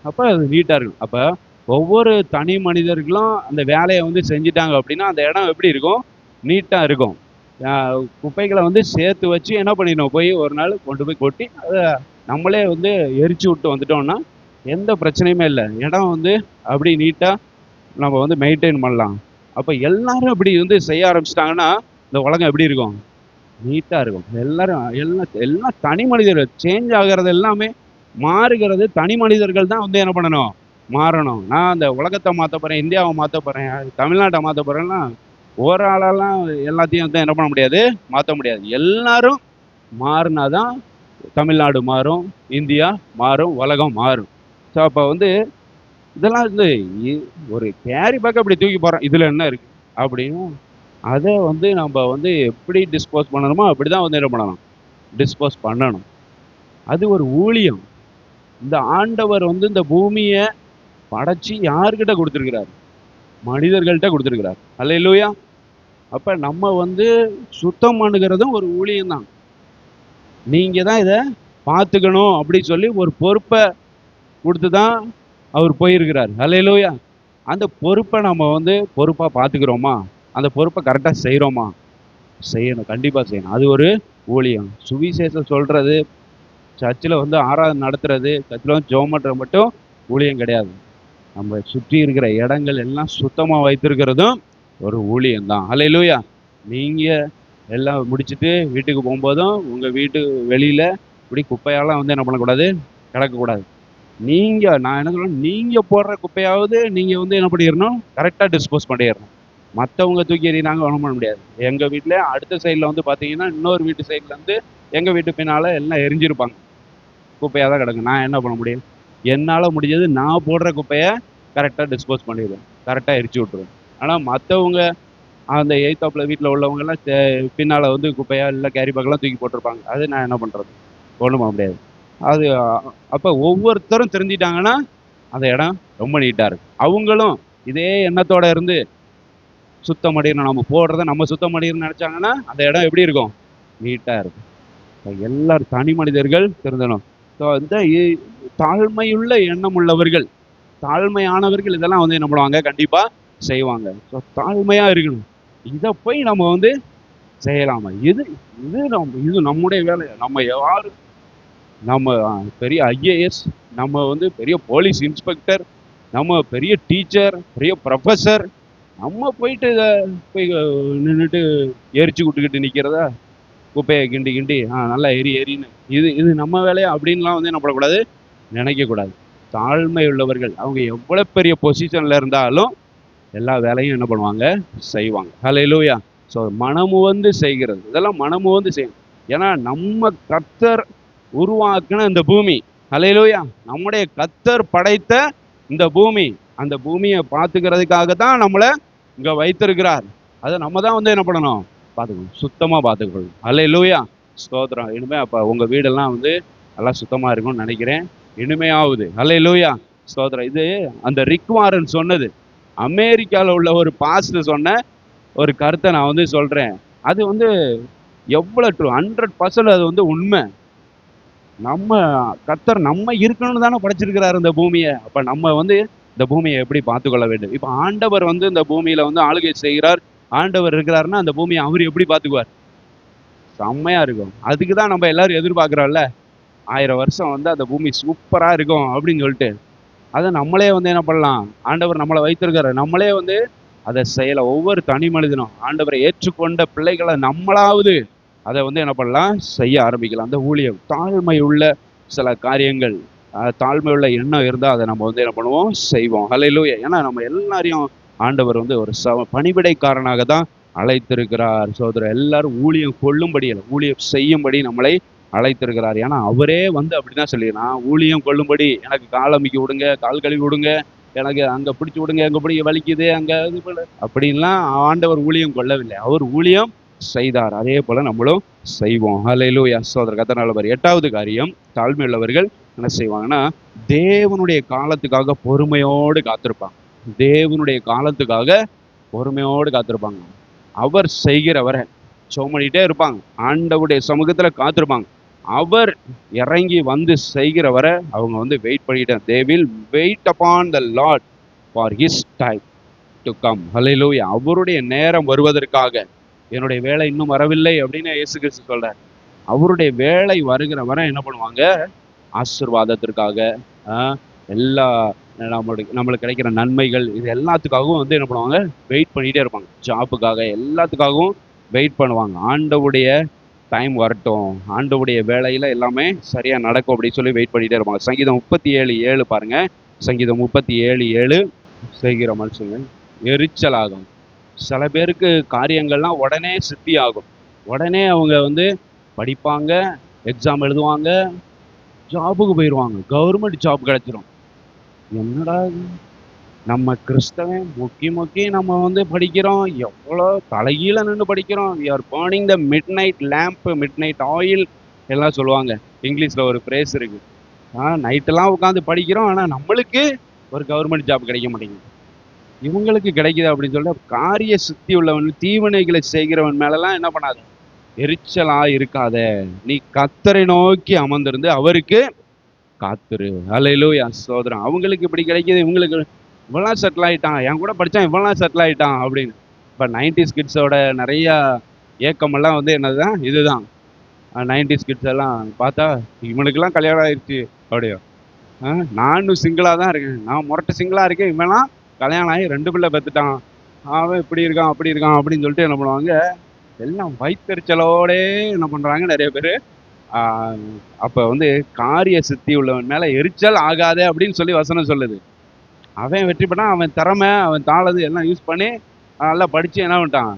அப்போ அது நீட்டாக இருக்கும். அப்போ ஒவ்வொரு தனி மனிதர்களும் அந்த வேலையை வந்து செஞ்சிட்டாங்க அப்படின்னா அந்த இடம் எப்படி இருக்கும்? நீட்டாக இருக்கும். குப்பைகளை வந்து சேர்த்து வச்சு என்ன பண்ணிடணும், போய் ஒரு நாள் கொண்டு போய் கொட்டி அதை நம்மளே வந்து எரிச்சு விட்டு வந்துட்டோம்னா எந்த பிரச்சனையுமே இல்லை. இடம் வந்து அப்படி நீட்டாக நம்ம வந்து மெயின்டைன் பண்ணலாம். அப்போ எல்லாரும் அப்படி வந்து செய்ய ஆரம்பிச்சிட்டாங்கன்னா இந்த உலகம் எப்படி இருக்கும்? நீட்டாக இருக்கும். எல்லாரும் எல்லாம் தனி மனிதர்கள் சேஞ்ச் ஆகிறது, எல்லாமே மாறுகிறது தனி மனிதர்கள் தான் வந்து என்ன பண்ணணும்? மாறணும். நான் அந்த உலகத்தை மாற்ற போகிறேன், இந்தியாவை மாற்ற போகிறேன், தமிழ்நாட்டை மாற்ற போகிறேன்னா ஒரு ஆளெல்லாம் எல்லாத்தையும் வந்து என்ன பண்ண முடியாது, மாற்ற முடியாது. எல்லாரும் மாறினாதான் தமிழ்நாடு மாறும், இந்தியா மாறும், உலகம் மாறும். ஸோ அப்போ வந்து இதெல்லாம் வந்து ஒரு கேரி பேக் அப்படி தூக்கி போகிறோம், இதில் என்ன இருக்குது அப்படின்னு அதை வந்து நம்ம வந்து எப்படி டிஸ்போஸ் பண்ணணுமோ அப்படி தான் வந்து என்ன பண்ணணும், டிஸ்போஸ் பண்ணணும். அது ஒரு ஊழியம். இந்த ஆண்டவர் வந்து இந்த பூமியை படைச்சி யார்கிட்ட கொடுத்துருக்கிறார்? மனிதர்கள்ட்ட கொடுத்துருக்கிறார். அல்லேலூயா. அப்போ நம்ம வந்து சுத்தம் பண்ணுகிறதும் ஒரு ஊழியம் தான். நீங்கள் தான் இதை பார்த்துக்கணும் அப்படின்னு சொல்லி ஒரு பொறுப்பை கொடுத்து தான் அவர் போயிருக்கிறார். அல்லேலூயா. அந்த பொறுப்பை நம்ம வந்து பொறுப்பாக பார்த்துக்கிறோமா? அந்த பொறுப்பை கரெக்டாக செய்கிறோமா? செய்யணும், கண்டிப்பாக செய்யணும். அது ஒரு ஊழியம். சுவிசேஷம் சொல்கிறது, சர்ச்சில் வந்து ஆராதனை நடத்துறது, சர்ச்சில் வந்து ஜெபம் பண்ணுறது மட்டும் ஊழியம் கிடையாது. நம்ம சுற்றி இருக்கிற இடங்கள் எல்லாம் சுத்தமாக வைத்திருக்கிறதும் ஒரு ஊழியம் தான். அல்லேலூயா. நீங்கள் எல்லாம் முடிச்சுட்டு வீட்டுக்கு போகும்போதும் உங்கள் வீட்டு வெளியில் இப்படி குப்பையெல்லாம் வந்து என்ன பண்ணக்கூடாது, கிடக்கக்கூடாது. நான் என்ன சொல்கிறேன், நீங்கள் போடுற குப்பையாவது நீங்கள் வந்து என்ன பண்ணிடணும், கரெக்டாக டிஸ்போஸ் பண்ணிடணும். மற்றவங்க தூக்கி எறினாங்க ஒன்றும் பண்ண முடியாது. எங்கள் வீட்டில் அடுத்த சைடில் வந்து பார்த்தீங்கன்னா இன்னொரு வீட்டு சைடில் வந்து எங்கள் வீட்டு பின்னால் எல்லாம் எரிஞ்சிருப்பாங்க, குப்பையாக தான் கிடக்கும். நான் என்ன பண்ண முடியும்? என்னால் முடிஞ்சது நான் போடுற குப்பையை கரெக்டாக டிஸ்போஸ் பண்ணிடுவேன், கரெக்டாக எரிச்சு விட்ருவேன். ஆனால் மற்றவங்க அந்த எய்த்தாப்புல வீட்டில் உள்ளவங்கெல்லாம் பின்னால் வந்து குப்பையா இல்லை கேரி பேக்கெல்லாம் தூக்கி போட்டிருப்பாங்க. அது நான் என்ன பண்ணுறது, ஒன்றும் பண்ண முடியாது. அது அப்போ ஒவ்வொருத்தரும் தெரிஞ்சிட்டாங்கன்னா அந்த இடம் ரொம்ப நீட்டாக இருக்கும். அவங்களும் இதே எண்ணத்தோட இருந்து சுத்தம் அடையணும், நம்ம போடுறத நம்ம சுத்தம் அடையணும்னு நினச்சாங்கன்னா அந்த இடம் எப்படி இருக்கும், நீட்டாக இருக்கும். எல்லாரும் தனி மனிதர்கள் திருந்தணும். ஸோ இந்த தாழ்மையுள்ள எண்ணம் உள்ளவர்கள், தாழ்மையானவர்கள் இதெல்லாம் வந்து என்ன பண்ணுவாங்க, கண்டிப்பாக செய்வாங்க. ஸோ தாழ்மையாக இருக்கணும். இதை போய் நம்ம வந்து செய்யலாமா? இது இது நம்முடைய வேலை. நம்ம யாரு, நம்ம பெரிய ஐஏஎஸ், நம்ம வந்து பெரிய போலீஸ் இன்ஸ்பெக்டர், நம்ம பெரிய டீச்சர், பெரிய ப்ரொஃபஸர், நம்ம போயிட்டு இதை போய் நின்றுட்டு எரிச்சு விட்டுக்கிட்டு நிற்கிறதா, குப்பையை கிண்டி கிண்டி நல்லா எரின்னு இது நம்ம வேலையா அப்படின்லாம் வந்து என்ன பண்ணக்கூடாது, நினைக்கக்கூடாது. தாழ்மை உள்ளவர்கள் அவங்க எவ்வளோ பெரிய பொசிஷனில் இருந்தாலும் எல்லா வேலையும் என்ன பண்ணுவாங்க, செய்வாங்க. ஹல்லேலூயா. ஸோ மனமு வந்து செய்கிறது, இதெல்லாம் மனமு வந்து செய்யணும். ஏன்னா நம்ம கர்த்தர் உருவாக்குன இந்த பூமி, ஹல்லேலூயா, நம்முடைய கர்த்தர் படைத்த இந்த பூமி, அந்த பூமியை பார்த்துக்கிறதுக்காக தான் நம்மளை இங்கே வைத்திருக்கிறார். அதை நம்ம தான் வந்து என்ன பண்ணணும், பார்த்துக்கணும், சுத்தமாக பார்த்துக்கணும். ஹல்லேலூயா, ஸ்தோத்திரம். இனிமே அப்போ உங்கள் வீடெல்லாம் வந்து நல்லா சுத்தமாக இருக்கும்னு நினைக்கிறேன். இனிமையாவது. ஹல்லேலூயா, ஸ்தோத்திரம். இது அந்த ரிக் வாரன் சொன்னது, அமெரிக்காவில் உள்ள ஒரு பாஸ்டர் சொன்ன ஒரு கருத்தை நான் வந்து சொல்கிறேன். அது வந்து எவ்வளோ ட்ரூ, 100% அது வந்து உண்மை. நம்ம கர்த்தர் நம்ம இருக்கணும்னு தானே படைச்சிருக்கிறாரு இந்த பூமியை. அப்போ நம்ம வந்து இந்த பூமியை எப்படி பார்த்துக்கொள்ள வேண்டும்? இப்போ ஆண்டவர் வந்து இந்த பூமியில் வந்து ஆளுகை செய்கிறார், ஆண்டவர் இருக்கிறாருன்னா அந்த பூமியை அவர் எப்படி பார்த்துக்குவார்? செம்மையா இருக்கும். அதுக்கு தான் நம்ம எல்லாரும் எதிர்பார்க்குறோம்ல, 1000 வருஷம் வந்து அந்த பூமி சூப்பராக இருக்கும் அப்படின்னு சொல்லிட்டு. அதை நம்மளே வந்து என்ன பண்ணலாம், ஆண்டவர் நம்மளை வைத்திருக்காரு, நம்மளே வந்து அதை செய்யலை. ஒவ்வொரு தனி மனிதனும் ஆண்டவரை ஏற்றுக்கொண்ட பிள்ளைகளை நம்மளாவது அதை வந்து என்ன பண்ணலாம், செய்ய ஆரம்பிக்கலாம். அந்த ஊழியம் தாழ்மை உள்ள சில காரியங்கள், தாழ்மை உள்ள எண்ணம் இருந்தால் அதை நம்ம வந்து என்ன பண்ணுவோம், செய்வோம். ஹல்லேலூயா. ஏன்னா நம்ம எல்லாரையும் ஆண்டவர் வந்து ஒரு பணிவிடைக்காரனாக தான் அழைத்திருக்கிறார். சோதரர் எல்லாரும் ஊழியம் கொள்ளும்படி இல்லை, ஊழியம் செய்யும்படி நம்மளை அழைத்திருக்கிறார். ஏன்னா அவரே வந்து அப்படிதான் சொல்லிடுறான், ஊழியம் கொள்ளும்படி, எனக்கு கால் அமைக்கி விடுங்க, கால் கழுவி விடுங்க, எனக்கு அங்கே பிடிச்சி விடுங்க, எங்கே பிடி வலிக்குது அங்கே இது போல அப்படின்லாம் ஆண்டவர் ஊழியம் கொள்ளவில்லை, அவர் ஊழியம் செய்தார். அதே போல நம்மளும் செய்வோம். ஹல்லேலூயா, சோதரர் கர்த்தர் நல்லவர். 8வது காரியம், தாழ்மை உள்ளவர்கள் என்ன செய்வாங்கன்னா தேவனுடைய காலத்துக்காக பொறுமையோடு காத்திருப்பாங்க. தேவனுடைய காலத்துக்காக பொறுமையோடு காத்திருப்பாங்க. அவர் செய்கிறவரை சோமணிட்டே இருப்பாங்க, ஆண்டவருடைய சமூகத்தில் காத்திருப்பாங்க. அவர் இறங்கி வந்து செய்கிறவரை அவங்க வந்து வெயிட் பண்ணிட்டு, they will wait upon the Lord for his time to come. ஹல்லேலூயா. அவருடைய நேரம் வருவதற்காக, என்னுடைய வேலை இன்னும் வரவில்லை அப்படின்னு இயேசு கிறிஸ்து சொல்றார். அவருடைய வேலை வருகிற வரை என்ன பண்ணுவாங்க, ஆசீர்வாதத்திற்காக, எல்லா நம்மளுக்கு கிடைக்கிற நன்மைகள் இது எல்லாத்துக்காகவும் வந்து என்ன பண்ணுவாங்க, வெயிட் பண்ணிகிட்டே இருப்பாங்க. ஜாப்புக்காக எல்லாத்துக்காகவும் வெயிட் பண்ணுவாங்க. ஆண்டவுடைய டைம் வரட்டும், ஆண்டவுடைய வேலையில் எல்லாமே சரியாக நடக்கும் அப்படின்னு சொல்லி வெயிட் பண்ணிகிட்டே இருப்பாங்க. சங்கீதம் 37:7 பாருங்க. சங்கீதம் 37:7, செய்கிற மனுஷங்க எரிச்சலாகும். சில பேருக்கு காரியங்கள்லாம் உடனே சித்தி ஆகும், உடனே அவங்க வந்து படிப்பாங்க, எக்ஸாம் எழுதுவாங்க, ஜாபுக்கு போயிடுவாங்க, கவர்மெண்ட் ஜாப் கிடைச்சிரும். என்னடா நம்ம கிறிஸ்தவன் முக்கி நம்ம வந்து படிக்கிறோம், எவ்வளோ தலைகீழ நின்று படிக்கிறோம், we are burning the midnight lamp, midnight oil எல்லாம் சொல்லுவாங்க. இங்கிலீஷில் ஒரு ஃப்ரேஸ் இருக்குது, நைட்டெல்லாம் உட்காந்து படிக்கிறோம், ஆனால் நம்மளுக்கு ஒரு கவர்மெண்ட் ஜாப் கிடைக்க மாட்டேங்குது, இவங்களுக்கு கிடைக்குது அப்படின்னு சொல்லிட்டு காரிய சுத்தி உள்ளவன், தீவினைகளை செய்கிறவன் மேலெல்லாம் என்ன பண்ணாது, எரிச்சலாக இருக்காத, நீ கர்த்தரை நோக்கி அமர்ந்திருந்து அவருக்கு காத்துரு. ஹல்லேலூயா, சோதரன். அவங்களுக்கு இப்படி கிடைக்கிது, இவங்களுக்கு இவெல்லாம் செட்டில் ஆகிட்டான், என் கூட படித்தான் இவெல்லாம் செட்டில் ஆகிட்டான் அப்படின்னு. இப்போ 90s கிட்ஸோட நிறையா ஏக்கமெல்லாம் வந்து என்னதுதான், இதுதான். 90s கிட்ஸ் எல்லாம் பார்த்தா இவனுக்கெல்லாம் கல்யாணம் ஆயிடுச்சு அப்படியோ, நானும் சிங்கிளாக தான் இருக்கேன், நான் முரட்டு சிங்கிளாக இருக்கேன், இவெல்லாம் கல்யாணம் ஆகி 2 பிள்ளை பெற்றுட்டான், அவன் இப்படி இருக்கான் அப்படி இருக்கான் அப்படின்னு சொல்லிட்டு என்ன பண்ணுவாங்க, எல்லாம் வயிற்றுச்சலோடே என்ன பண்ணுறாங்க நிறைய பேர். அப்போ வந்து காரிய சித்தி உள்ளவன் மேலே எரிச்சல் ஆகாதே அப்படின்னு சொல்லி வசனம் சொல்லுது. அவன் வெற்றி பண்ணான், அவன் திறமை, அவன் தாளது எல்லாம் யூஸ் பண்ணி நல்லா படித்து என்ன பண்ணிட்டான்,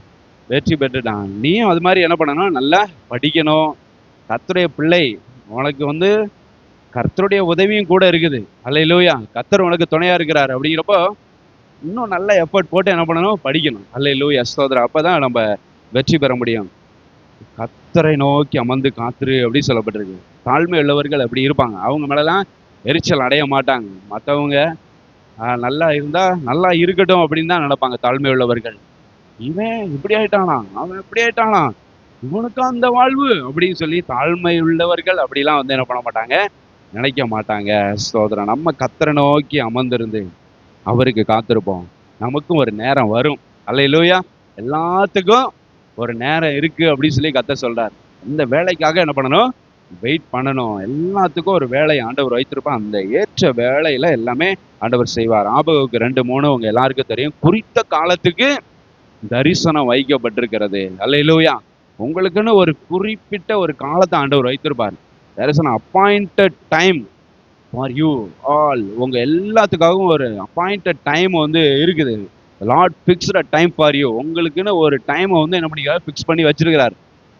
வெற்றி பெற்றுட்டான். நீயும் அது மாதிரி என்ன பண்ணணும், நல்லா படிக்கணும். கர்த்தருடைய பிள்ளை, உனக்கு வந்து கர்த்தருடைய உதவியும் கூட இருக்குது. ஹல்லேலூயா. கர்த்தர் உனக்கு துணையாக இருக்கிறார். அப்படிங்கிறப்போ இன்னும் நல்ல எஃபர்ட் போட்டு என்ன பண்ணணும், படிக்கணும். அல்லேலூயா ஸ்தோத்திரம். அப்பதான் நம்ம வெற்றி பெற முடியும். கர்த்தரை நோக்கி அமர்ந்து காத்துரு அப்படின்னு சொல்லப்பட்டிருக்கு. தாழ்மை உள்ளவர்கள் அப்படி இருப்பாங்க. அவங்க மேலலாம் எரிச்சல் அடைய மாட்டாங்க. மற்றவங்க நல்லா இருந்தா நல்லா இருக்கட்டும் அப்படின்னு தான் நினைப்பாங்க தாழ்மை உள்ளவர்கள். இவன் இப்படி ஆயிட்டானா, அவன் இப்படி ஆயிட்டானா, இவனுக்கு அந்த வாழ்வு அப்படின்னு சொல்லி தாழ்மை உள்ளவர்கள் அப்படிலாம் வந்து என்ன பண்ண மாட்டாங்க, நினைக்க மாட்டாங்க. ஸ்தோத்திரம். நம்ம கர்த்தரை நோக்கி அமர்ந்திருந்து அவருக்கு காத்திருப்போம். நமக்கும் ஒரு நேரம் வரும். அல்லேலூயா. எல்லாத்துக்கும் ஒரு நேரம் இருக்கு அப்படின்னு சொல்லி கர்த்தர் சொல்றார். இந்த வேலைக்காக என்ன பண்ணணும், வெயிட் பண்ணணும். எல்லாத்துக்கும் ஒரு வேலை ஆண்டவர் வைத்திருப்பார். அந்த ஏற்ற வேலையில எல்லாமே ஆண்டவர் செய்வார். ஆபகுக்கு 2:3 உங்க எல்லாருக்கும் தெரியும். குறித்த காலத்துக்கு தரிசனம் வைக்கப்பட்டிருக்கிறது. அல்லேலூயா. உங்களுக்குன்னு ஒரு குறிப்பிட்ட ஒரு காலத்தை ஆண்டவர் வைத்திருப்பார். there is an appointed time for you all. உங்க எல்லாத்துக்காகவும் ஒரு அப்பாயிண்டட் டைம் வந்து இருக்குது. Lord fixed a time for you. உங்களுக்குன்னு ஒரு டைமை வந்து என்ன பண்ணிக்கிறார், ஃபிக்ஸ் பண்ணி வச்சிருக்கிறார்.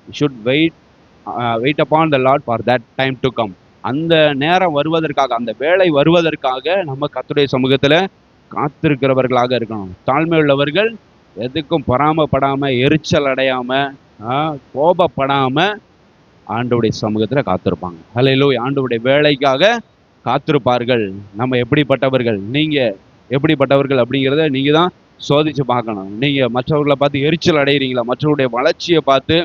You should wait upon the Lord for that time to come. அந்த நேரம் வருவதற்காக, அந்த வேலை வருவதற்காக நம்ம கர்த்தருடைய சமூகத்துல காத்திருக்கிறவர்களாக இருக்கணும். தாழ்மை உள்ளவர்கள் எதுக்கும் பொறாமப்படாம, எரிச்சல் அடையாம, கோபப்படாம ஆண்டவருடைய சமூகத்துல காத்திருப்பாங்க. அல்லேலூயா. ஆண்டவருடைய வேலைக்காக காத்திருப்பார்கள். நம்ம எப்படிப்பட்டவர்கள், நீங்க எப்படிப்பட்டவர்கள் அப்படிங்கிறத நீங்க தான் சோதிச்சு பார்க்கணும். நீங்க மற்றவர்களை பார்த்து எரிச்சல் அடைகிறீங்களா? மற்றவருடைய வளர்ச்சியை பார்த்து,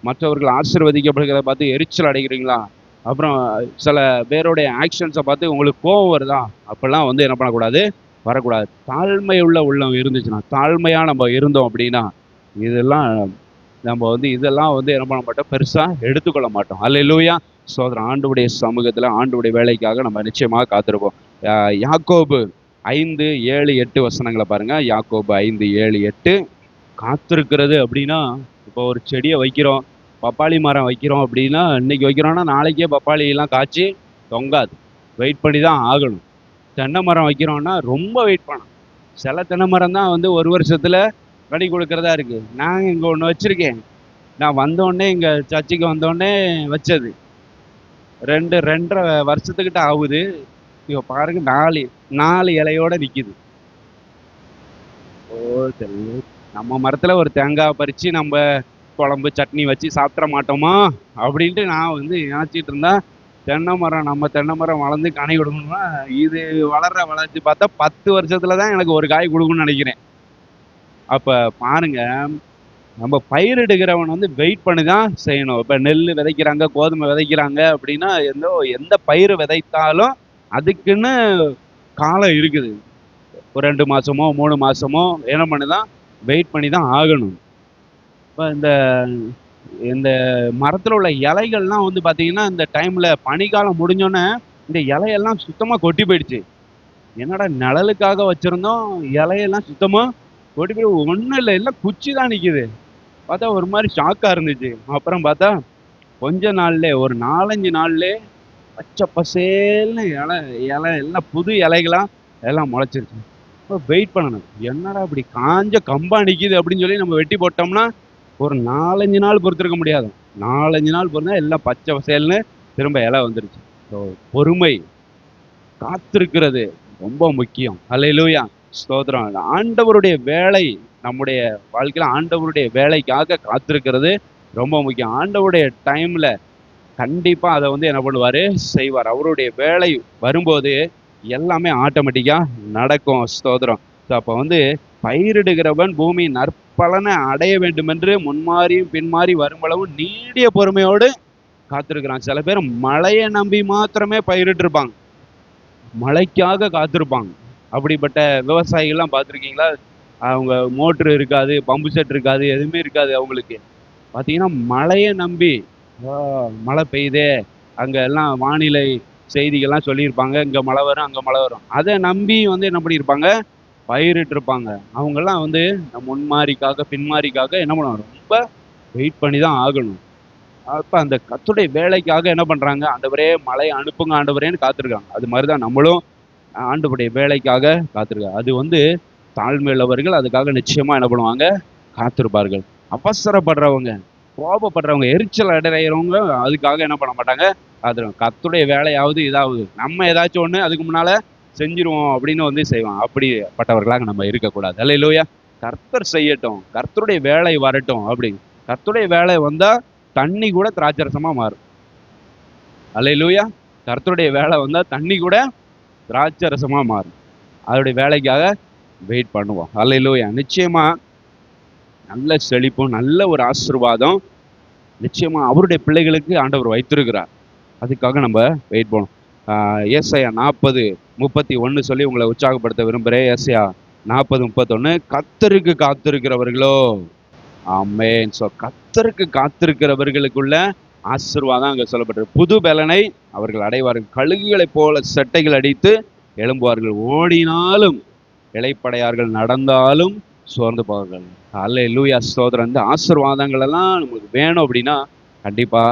மற்றவர்கள் ஆசீர்வதிக்கப்படுகிறத பார்த்து எரிச்சல் அடைகிறீங்களா? அப்புறம் சில பேருடைய ஆக்ஷன்ஸை பார்த்து உங்களுக்கு கோபம் வருதா? அப்பெல்லாம் வந்து என்ன பண்ணக்கூடாது, வரக்கூடாது. தாழ்மை உள்ள உள்ளம் இருந்துச்சுன்னா, தாழ்மையா நம்ம இருந்தோம் அப்படின்னா, இதெல்லாம் நம்ம வந்து இதெல்லாம் வந்து என்ன பண்ண மாட்டோம், பெருசா எடுத்துக்கொள்ள மாட்டோம். அல்லேலூயா. சோதரன். ஆண்டவருடைய சமூகத்துல ஆண்டவருடைய வேலைக்காக நம்ம நிச்சயமாக காத்திருப்போம். யாக்கோபு 5:7-8 வசனங்களை பாருங்க. யாக்கோபு 5:7-8. காத்திருக்கிறது அப்படின்னா, இப்போ ஒரு செடியை வைக்கிறோம், பப்பாளி மரம் வைக்கிறோம் அப்படின்னா, இன்னைக்கு வைக்கிறோம்னா நாளைக்கே பப்பாளி எல்லாம் காய்ச்சி தொங்காது. வெயிட் பண்ணி தான் ஆகணும். தென்னை மரம் வைக்கிறோம்னா ரொம்ப வெயிட் பண்ணணும். சில தென்னை மரம் தான் வந்து ஒரு வருஷத்துல கனி கொடுக்கறதா இருக்கு. நான் இங்க ஒன்று வச்சிருக்கேன். நான் வந்தோடனே இங்க சர்ச்சுக்கு வந்தோடனே வச்சது 2.5 வருஷத்துக்கிட்ட ஆகுது. இங்க பாருங்க 4 இலையோட நிக்குது. ஓ சரி. நம்ம மரத்துல ஒரு தேங்காய் பறிச்சு நம்ம குழம்பு சட்னி வச்சு சாப்பிட மாட்டோமா அப்படின்ட்டு நான் வந்து நினைச்சிட்டு இருந்தா, நம்ம தென்னை மரம் வளர்ந்து கனி கொடுக்கணும்னா, இது வளர்ச்சி பார்த்தா 10 வருஷத்துலதான் எனக்கு ஒரு காய் கொடுக்கும்னு நினைக்கிறேன். அப்ப பாருங்க, நம்ம பயிரிடுகிறவன் வந்து வெயிட் பண்ணி தான் செய்யணும். இப்ப நெல் விதைக்கிறாங்க, கோதுமை விதைக்கிறாங்க அப்படின்னா, எந்த பயிர் விதைத்தாலும் அதுக்குன்னு காலம் இருக்குது. ஒரு 2 மாசமோ 3 மாசமோ என்ன பண்ணிதான் வெயிட் பண்ணி தான் ஆகணும். இப்போ இந்த மரத்துல உள்ள இலைகள்லாம் வந்து பாத்தீங்கன்னா, இந்த டைம்ல பனிக்காலம் முடிஞ்சோடனே இந்த இலையெல்லாம் சுத்தமா கொட்டி போயிடுச்சு. என்னடா நிழலுக்காக வச்சிருந்தோம், இலையெல்லாம் சுத்தமா கொட்டி போய் ஒன்றும் இல்லை, எல்லாம் குச்சி தான் நிக்குது. பார்த்தா ஒரு மாதிரி ஷாக்கா இருந்துச்சு. அப்புறம் பார்த்தா கொஞ்ச நாள்லே, ஒரு 4-5 நாள்லே பச்சை பசேல்னு இலை இலை எல்லாம் புது இலைகளா எல்லாம் முளைச்சிருச்சு. இப்போ வெயிட் பண்ணணும். என்னடா இப்படி காஞ்ச கம்பா நிக்குது அப்படின்னு சொல்லி நம்ம வெட்டி போட்டோம்னா ஒரு 4-5 நாள் பொறுத்திருக்க முடியாது. 4-5 நாள் பொறுத்தா எல்லாம் பச்சை பசேல்னு திரும்ப இலை வந்துருச்சு. ஸோ பொறுமை, காத்திருக்கிறது ரொம்ப முக்கியம். அல்லேலூயா. ஸ்தோத்திரம். ஆண்டவருடைய வேலை, நம்முடைய வாழ்க்கையில ஆண்டவருடைய வேலைக்காக காத்திருக்கிறது ரொம்ப முக்கியம். ஆண்டவருடைய டைம்ல கண்டிப்பா அதை வந்து என்ன பண்ணுவாரு, செய்வார். அவருடைய வேலை வரும்போது எல்லாமே ஆட்டோமேட்டிக்கா நடக்கும். ஸ்தோத்திரம். அப்ப வந்து பயிரிடுகிறவன் பூமி நற்பலனை அடைய வேண்டும் என்று முன்மாறியும் பின்மாறி வரும்பளவும் நீடிய பொறுமையோடு காத்திருக்கிறான். சில பேர் மழையை நம்பி மாத்திரமே பயிரிட்டு இருப்பாங்க, மழைக்காக காத்திருப்பாங்க. அப்படிப்பட்ட விவசாயிகள்லாம் பார்த்துருக்கீங்களா? அவங்க மோட்ரு இருக்காது, பம்பு செட் இருக்காது, எதுவுமே இருக்காது அவங்களுக்கு. பார்த்தீங்கன்னா மழையை நம்பி, மழை பெய்யுதே, அங்கே எல்லாம் வானிலை செய்திகள்லாம் சொல்லியிருப்பாங்க, இங்கே மழை வரும் அங்கே மழை வரும், அதை நம்பி வந்து என்ன பண்ணியிருப்பாங்க, பயிரிட்டு இருப்பாங்க. அவங்கெல்லாம் வந்து முன்மாரிக்காக பின்மாரிக்காக என்ன பண்ணுவாங்க, ரொம்ப வெயிட் பண்ணி தான் ஆகணும். அப்போ அந்த கர்த்தருடைய வேலைக்காக என்ன பண்ணுறாங்க, ஆண்டவரே மழை அனுப்புங்க ஆண்டவரேன்னு காத்திருக்காங்க. அது மாதிரி தான் நம்மளும் ஆண்டவருடைய வேலைக்காக காத்திருக்காங்க. அது வந்து தாழ்மையுள்ளவர்கள் அதுக்காக நிச்சயமா என்ன பண்ணுவாங்க, காத்திருப்பார்கள். அவசரப்படுறவங்க, கோபப்படுறவங்க, எரிச்சல் அடைகிறவங்க அதுக்காக என்ன பண்ண மாட்டாங்க, அது கர்த்தருடைய வேலையாவது இதாவது நம்ம ஏதாச்சும் ஒன்று அதுக்கு முன்னால செஞ்சிருவோம் அப்படின்னு வந்து செய்வான். அப்படிப்பட்டவர்களாக நம்ம இருக்கக்கூடாது. அல்லேலூயா. கர்த்தர் செய்யட்டும், கர்த்தருடைய வேலை வரட்டும் அப்படி. கர்த்தருடைய வேலை வந்தா தண்ணி கூட திராட்சரசமா மாறும். அல்லேலூயா. கர்த்தருடைய வேலை வந்தா தண்ணி கூட திராட்சரசமா மாறும். அதோடைய வேலைக்காக வெயிட் பண்ணுவோம். அல்லேலூயா. நிச்சயமா நல்ல செழிப்பும் நல்ல ஒரு ஆசீர்வாதம் நிச்சயமா அவருடைய பிள்ளைகளுக்கு ஆண்டவர் வைத்திருக்கிறார். அதுக்காக நம்ம வெயிட் பண்ணுவோம். ஏசாயா 40:31 சொல்லி உங்களை உற்சாகப்படுத்த விரும்புகிறேன். ஏசாயா 40:31 கர்த்தருக்கு காத்திருக்கிறவர்களோ, ஆமென். ஸோ கர்த்தருக்கு காத்திருக்கிறவர்களுக்குள்ள ஆசீர்வாதம் அங்கே சொல்லப்பட்டிருக்கு. புது பலனை அவர்கள் அடைவார்கள். கழுகுகளைப் போல செட்டைகள் அடித்து எழும்புவார்கள். ஓடினாலும் இளைப்படையார்கள், நடந்தாலும் சோர்ந்து போவார்கள். அல்லேலூயா. ஸ்தோத்திரம். இந்த ஆசீர்வாதங்கள் எல்லாம் நமக்கு வேணும் அப்படின்னா கண்டிப்பா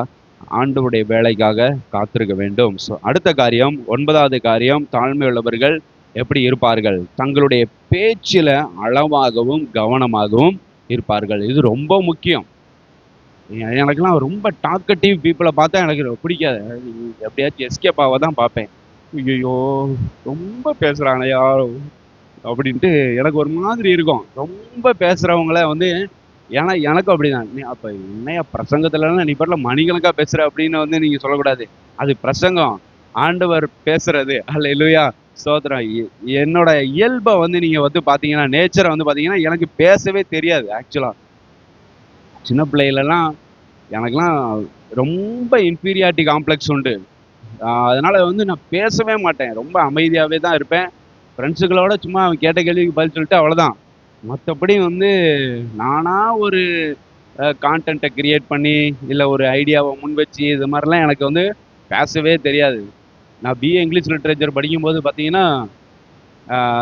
ஆண்டவருடைய வேலைக்காக காத்திருக்க வேண்டும். ஸோ அடுத்த காரியம், 9வது காரியம், தாழ்மை உள்ளவர்கள் எப்படி இருப்பார்கள்? தங்களுடைய பேச்சில அளவாகவும் கவனமாகவும் இருப்பார்கள். இது ரொம்ப முக்கியம். எனக்கெல்லாம் ரொம்ப டாக்கட்டிவ் பீப்புளை பார்த்தா எனக்கு பிடிக்காது. எப்படியாச்சும் எஸ்கேப் ஆக தான் பார்ப்பேன். ஐயோ ரொம்ப பேசுகிறானையா அப்படின்ட்டு எனக்கு ஒரு மாதிரி இருக்கும். ரொம்ப பேசுகிறவங்கள வந்து ஏன்னா எனக்கும் அப்படிதான். நீ அப்போ என்னையா பிரசங்கத்துலலாம் நீ பாட்டில் மணிக்கணக்காக பேசுகிற அப்படின்னு வந்து நீங்கள் சொல்லக்கூடாது. அது பிரசங்கம், ஆண்டவர் பேசுறது. அல்லேலூயா. ஸ்தோத்திரம். என்னோட இயல்பை வந்து நீங்கள் வந்து பார்த்தீங்கன்னா, நேச்சரை வந்து பார்த்தீங்கன்னா எனக்கு பேசவே தெரியாது. ஆக்சுவலாக சின்ன பிள்ளைகளெல்லாம் எனக்கெல்லாம் ரொம்ப இன்ஃபீரியாரிட்டி காம்ப்ளெக்ஸ் உண்டு. அதனால வந்து நான் பேசவே மாட்டேன். ரொம்ப அமைதியாகவே தான் இருப்பேன். ஃப்ரெண்ட்ஸுகளோட சும்மா அவன் கேட்ட கேள்விக்கு பதில் சொல்லிட்டு அவ்வளோதான். மற்றபடி வந்து நானாக ஒரு கான்டென்ட்டை கிரியேட் பண்ணி இல்லை ஒரு ஐடியாவை முன் வச்சு இது மாதிரிலாம் எனக்கு வந்து பேசவே தெரியாது. நான் பிஏ இங்கிலீஷ் லிட்ரேச்சர் படிக்கும்போது பார்த்தீங்கன்னா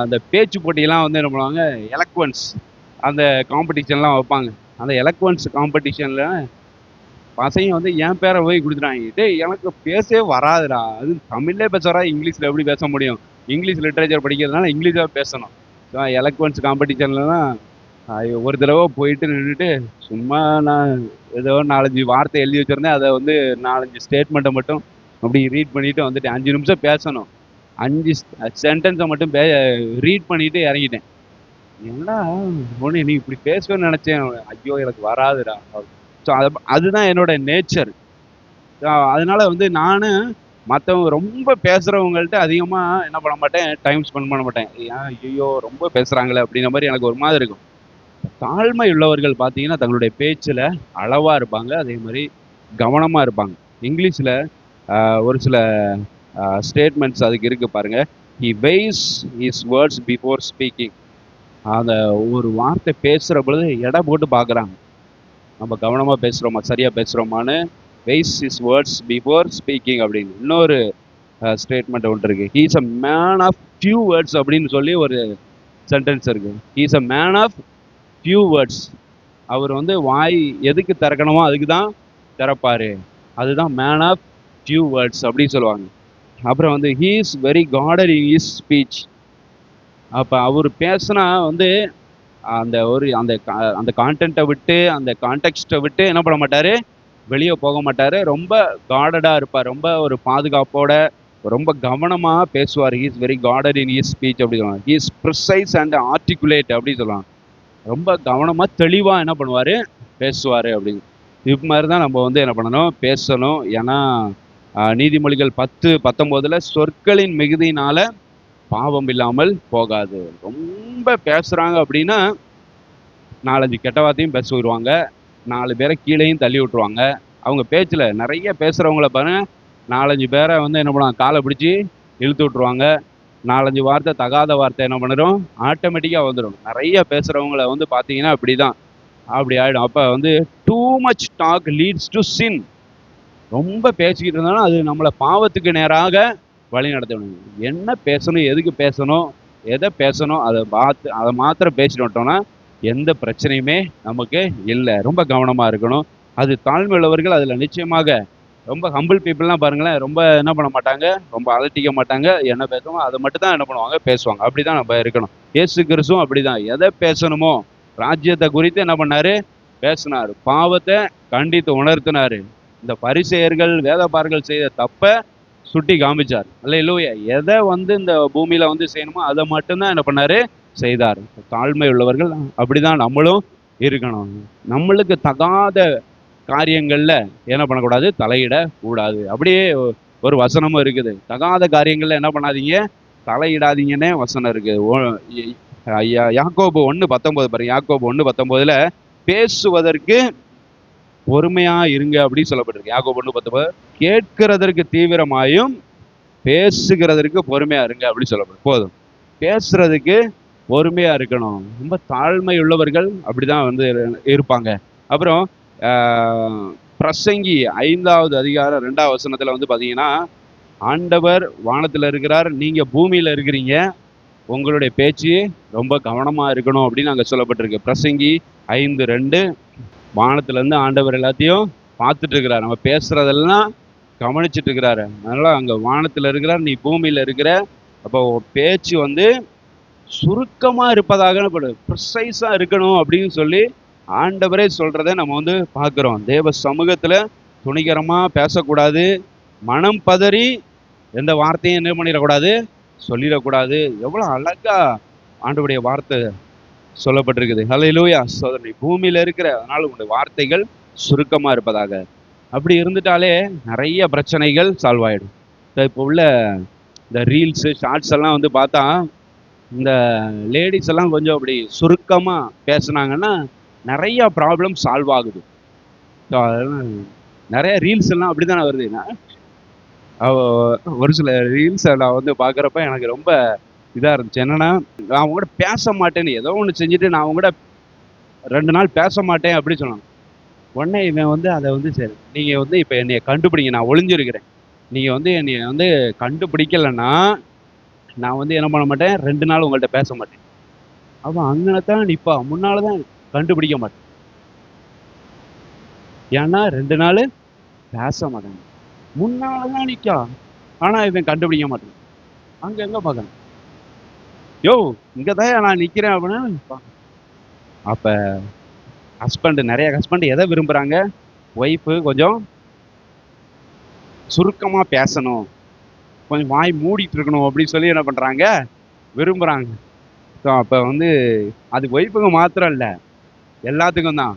அந்த பேச்சு போட்டியெல்லாம் வந்து என்ன பண்ணுவாங்க, எலக்வன்ஸ் அந்த காம்படிஷன்லாம் வைப்பாங்க. அந்த எலக்வன்ஸ் காம்படிஷனில் பசங்க வந்து என் பேரை போய் கொடுத்துட்டாங்க. டேய் எனக்கு பேசவே வராதுடா, அது தமிழ்லே பேசுகிறா, இங்கிலீஷில் எப்படி பேச முடியும்? இங்கிலீஷ் லிட்ரேச்சர் படிக்கிறதுனால இங்கிலீஷாக பேசணும். ஸோ எலக்வன்ஸ் காம்படிஷன்லலாம் ஒரு தடவை போயிட்டு நின்றுட்டு சும்மா நான் ஏதோ 4-5 வார்த்தை எழுதி வச்சுருந்தேன். அதை வந்து 4-5 ஸ்டேட்மெண்ட்டை மட்டும் அப்படி ரீட் பண்ணிவிட்டு வந்துட்டேன். 5 நிமிஷம் பேசணும். 5 சென்டென்ஸை மட்டும் ரீட் பண்ணிவிட்டு இறங்கிட்டேன். என்னடா ஒன்று நீ இப்படி பேசுவேன்னு நினச்சேன். ஐயோ எனக்கு வராதுடா. ஸோ அதுதான் என்னோட நேச்சர். அதனால வந்து நான் மற்றவங்க ரொம்ப பேசுகிறவங்கள்ட்ட அதிகமாக என்ன பண்ண மாட்டேன், டைம் ஸ்பெண்ட் பண்ண மாட்டேன். ஏன் ஐயோ ரொம்ப பேசுகிறாங்களே அப்படின்ற மாதிரி எனக்கு ஒரு மாதிரி இருக்கும். தாழ்மை உள்ளவர்கள் பார்த்தீங்கன்னா தங்களுடைய பேச்சில் அளவாக இருப்பாங்க, அதே மாதிரி கவனமாக இருப்பாங்க. இங்கிலீஷில் ஒரு சில ஸ்டேட்மெண்ட்ஸ் அதுக்கு இருக்குது பாருங்கள். He ways his words before speaking. அந்த ஒரு வார்த்தை பேசுகிற பொழுது எடை போட்டு பார்க்குறாங்க. நம்ம கவனமாக பேசுகிறோமா, சரியாக பேசுகிறோமான்னு. Weighs his words before speaking அப்படின்னு இன்னொரு ஸ்டேட்மெண்ட் ஒன்று இருக்குது. He is a man of few words அப்படின்னு சொல்லி ஒரு சென்டென்ஸ் இருக்குது. He is a man of few words. அவர் வந்து வாய் எதுக்கு திறக்கணுமோ அதுக்கு தான் திறப்பார். அதுதான் மேன் ஆஃப் ஃபியூ வேர்ட்ஸ் அப்படின்னு சொல்லுவாங்க. அப்புறம் வந்து he is very guarded in his speech. அப்போ அவர் பேசுனா வந்து அந்த ஒரு அந்த கான்டென்ட்டை விட்டு அந்த கான்டெக்ஸ்ட்டை விட்டு என்ன பண்ண மாட்டார், வெளியே போக மாட்டார். ரொம்ப காடடாக இருப்பார். ரொம்ப ஒரு பாதுகாப்போட ரொம்ப கவனமாக பேசுவார். He is very guarded in his speech அப்படி சொல்லுவாங்க. He is precise and articulate அப்படி சொல்லுவாங்க. ரொம்ப கவனமாக தெளிவாக என்ன பண்ணுவார், பேசுவார் அப்படின்னு. இது மாதிரி தான் நம்ம வந்து என்ன பண்ணணும், பேசணும். ஏன்னா நீதிமொழிகள் 10:19 சொற்களின் மிகுதியினால் பாவம் இல்லாமல் போகாது. ரொம்ப பேசுகிறாங்க அப்படின்னா 4-5 கெட்ட வார்த்தையும் பேச விடுவாங்க, 4 பேரை கீழேயும் தள்ளி விட்டுருவாங்க. அவங்க பேச்சில் நிறைய பேசுகிறவங்கள பாருங்க, 4-5 பேரை வந்து என்ன பண்ணுவாங்க, காலை பிடிச்சி இழுத்து விட்டுருவாங்க. 4-5 வார்த்தை தகாத வார்த்தை என்ன பண்ணிடும், ஆட்டோமேட்டிக்காக வந்துடும். நிறைய பேசுகிறவங்கள வந்து பார்த்தீங்கன்னா அப்படி தான், அப்படி ஆகிடும். அப்போ வந்து too much talk leads to sin. ரொம்ப பேசிக்கிட்டு இருந்தாலும் அது நம்மளை பாவத்துக்கு நேராக வழி நடத்தணும். என்ன பேசணும், எதுக்கு பேசணும், எதை பேசணும், அதை மாத்திரம் பேசிட்டு விட்டோம்னா எந்த பிரச்சனையுமே நமக்கு இல்லை. ரொம்ப கவனமாக இருக்கணும். அது தாழ்மை உள்ளவர்கள் அதில் நிச்சயமாக ரொம்ப ஹம்பிள் பீப்புளெலாம் பாருங்களேன், ரொம்ப என்ன பண்ண மாட்டாங்க, ரொம்ப அலட்டிக்க மாட்டாங்க. என்ன பேசணுமோ அதை மட்டும் தான் என்ன பண்ணுவாங்க, பேசுவாங்க. அப்படி தான் நம்ம இருக்கணும். இயேசு கிறிஸ்துவும் அப்படி தான். எதை பேசணுமோ ராஜ்யத்தை குறித்து என்ன பண்ணார், பேசினார். பாவத்தை கண்டித்து உணர்த்தினார். இந்த பரிசேயர்கள் வேதபாரர்கள் செய்த தப்பை சுட்டி காமிச்சார். அல்லேலூயா. எதை வந்து இந்த பூமியில வந்து செய்யணுமோ அதை மட்டும்தான் என்ன பண்ணாரு, செய்தார். தாழ்மை உள்ளவர்கள் அப்படிதான் நம்மளும் இருக்கணும். நம்மளுக்கு தகாத காரியங்கள்ல என்ன பண்ணக்கூடாது, தலையிட கூடாது. அப்படியே ஒரு வசனமும் இருக்குது, தகாத காரியங்கள்ல என்ன பண்ணாதீங்க, தலையிடாதீங்கன்னே வசனம் இருக்கு. யாக்கோபு 1:19 பாருங்க. யாக்கோபு 1:19 பேசுவதற்கு பொறுமையா இருங்க அப்படின்னு சொல்லப்பட்டிருக்கு. யாக்கோபு 1:19 கேட்கிறதற்கு தீவிரமாயும் பேசுகிறதற்கு பொறுமையா இருங்க அப்படின்னு சொல்லப்படும். போதும், பேசுறதுக்கு பொறுமையா இருக்கணும். ரொம்ப தாழ்மை உள்ளவர்கள் அப்படிதான் வந்து இருப்பாங்க. அப்புறம் பிரசங்கி 5வது அதிகாரம் 2வது வசனத்துல வந்து பாத்தீங்கன்னா, ஆண்டவர் வானத்துல இருக்கிறார், நீங்க பூமியில இருக்கிறீங்க, உங்களுடைய பேச்சு ரொம்ப கவனமா இருக்கணும் அப்படின்னு அங்க சொல்லப்பட்டிருக்கு. பிரசங்கி 5:2 வானத்துல இருந்து ஆண்டவர் எல்லாத்தையும் பார்த்துட்டு இருக்கிறார், நம்ம பேசுறதெல்லாம் கவனிச்சுட்டு இருக்கிறாரு. அதனால அங்க வானத்துல இருக்கிறார், நீ பூமியில இருக்கிற. அப்போ பேச்சு வந்து சுருக்கமா இருப்பதாக ப்ரிசைஸா இருக்கணும் அப்படின்னு சொல்லி ஆண்டவரே சொல்றதை நம்ம வந்து பார்க்கிறோம். தேவ சமூகத்துல துணிகரமா பேசக்கூடாது, மனம் பதறி எந்த வார்த்தையும் என்ன பண்ணிடக்கூடாது, சொல்லிடக்கூடாது. எவ்வளவு அழகா ஆண்டவருடைய வார்த்தை சொல்லப்பட்டிருக்குது. ஹல்லேலூயா. சோதனை பூமியில இருக்கிற, அதனால உங்களுடைய வார்த்தைகள் சுருக்கமா இருப்பதாக. அப்படி இருந்துட்டாலே நிறைய பிரச்சனைகள் சால்வ் ஆயிடும். இப்போ உள்ள இந்த ரீல்ஸ் ஷார்ட்ஸ் எல்லாம் வந்து பார்த்தா, இந்த லேடிஸ் எல்லாம் கொஞ்சம் அப்படி சுருக்கமா பேசுனாங்கன்னா நிறைய ப்ராப்ளம் சால்வ் ஆகுது. நிறைய ரீல்ஸ் எல்லாம் அப்படித்தானே வருது. ஒரு சில ரீல்ஸ் நான் வந்து பார்க்குறப்ப எனக்கு ரொம்ப இதாக இருந்துச்சு. என்னன்னா, நான் அவங்க கூட பேச மாட்டேன்னு ஏதோ ஒன்று செஞ்சுட்டு நான் அவங்க கூட 2 நாள் பேச மாட்டேன் அப்படின்னு சொன்னாங்க. உடனே இவன் வந்து அதை வந்து சரி, நீங்கள் வந்து இப்போ என்னைய கண்டுபிடிங்க, நான் ஒளிஞ்சிருக்கிறேன், நீங்கள் வந்து என்னைய வந்து கண்டுபிடிக்கலைன்னா நான் வந்து என்ன பண்ண மாட்டேன், 2 நாள் உங்கள்கிட்ட பேச மாட்டேன். அவன் அங்கே தான் நிற்பா, முன்னால் தான் கண்டுபிடிக்க மாட்டேன். ஏன்னா 2 நாள் பேச மாட்டேன், முன்னால தான் நிற்கா, ஆனால் இவன் கண்டுபிடிக்க மாட்டேன். அங்கே எங்கே பார்க்கணும், யோ இங்கே தான் நான் நிற்கிறேன் அப்படின்னா. அப்போ நிறைய ஹஸ்பண்ட் எதை விரும்புகிறாங்க, ஒய்ஃபு கொஞ்சம் சுருக்கமாக பேசணும், கொஞ்சம் வாய் மூடிட்டு இருக்கணும் அப்படின்னு சொல்லி என்ன பண்ணுறாங்க, விரும்புகிறாங்க. ஸோ அப்போ வந்து அது ஒய்ஃபுங்க மாத்திரம் இல்லை, எல்லாத்துக்கும் தான்.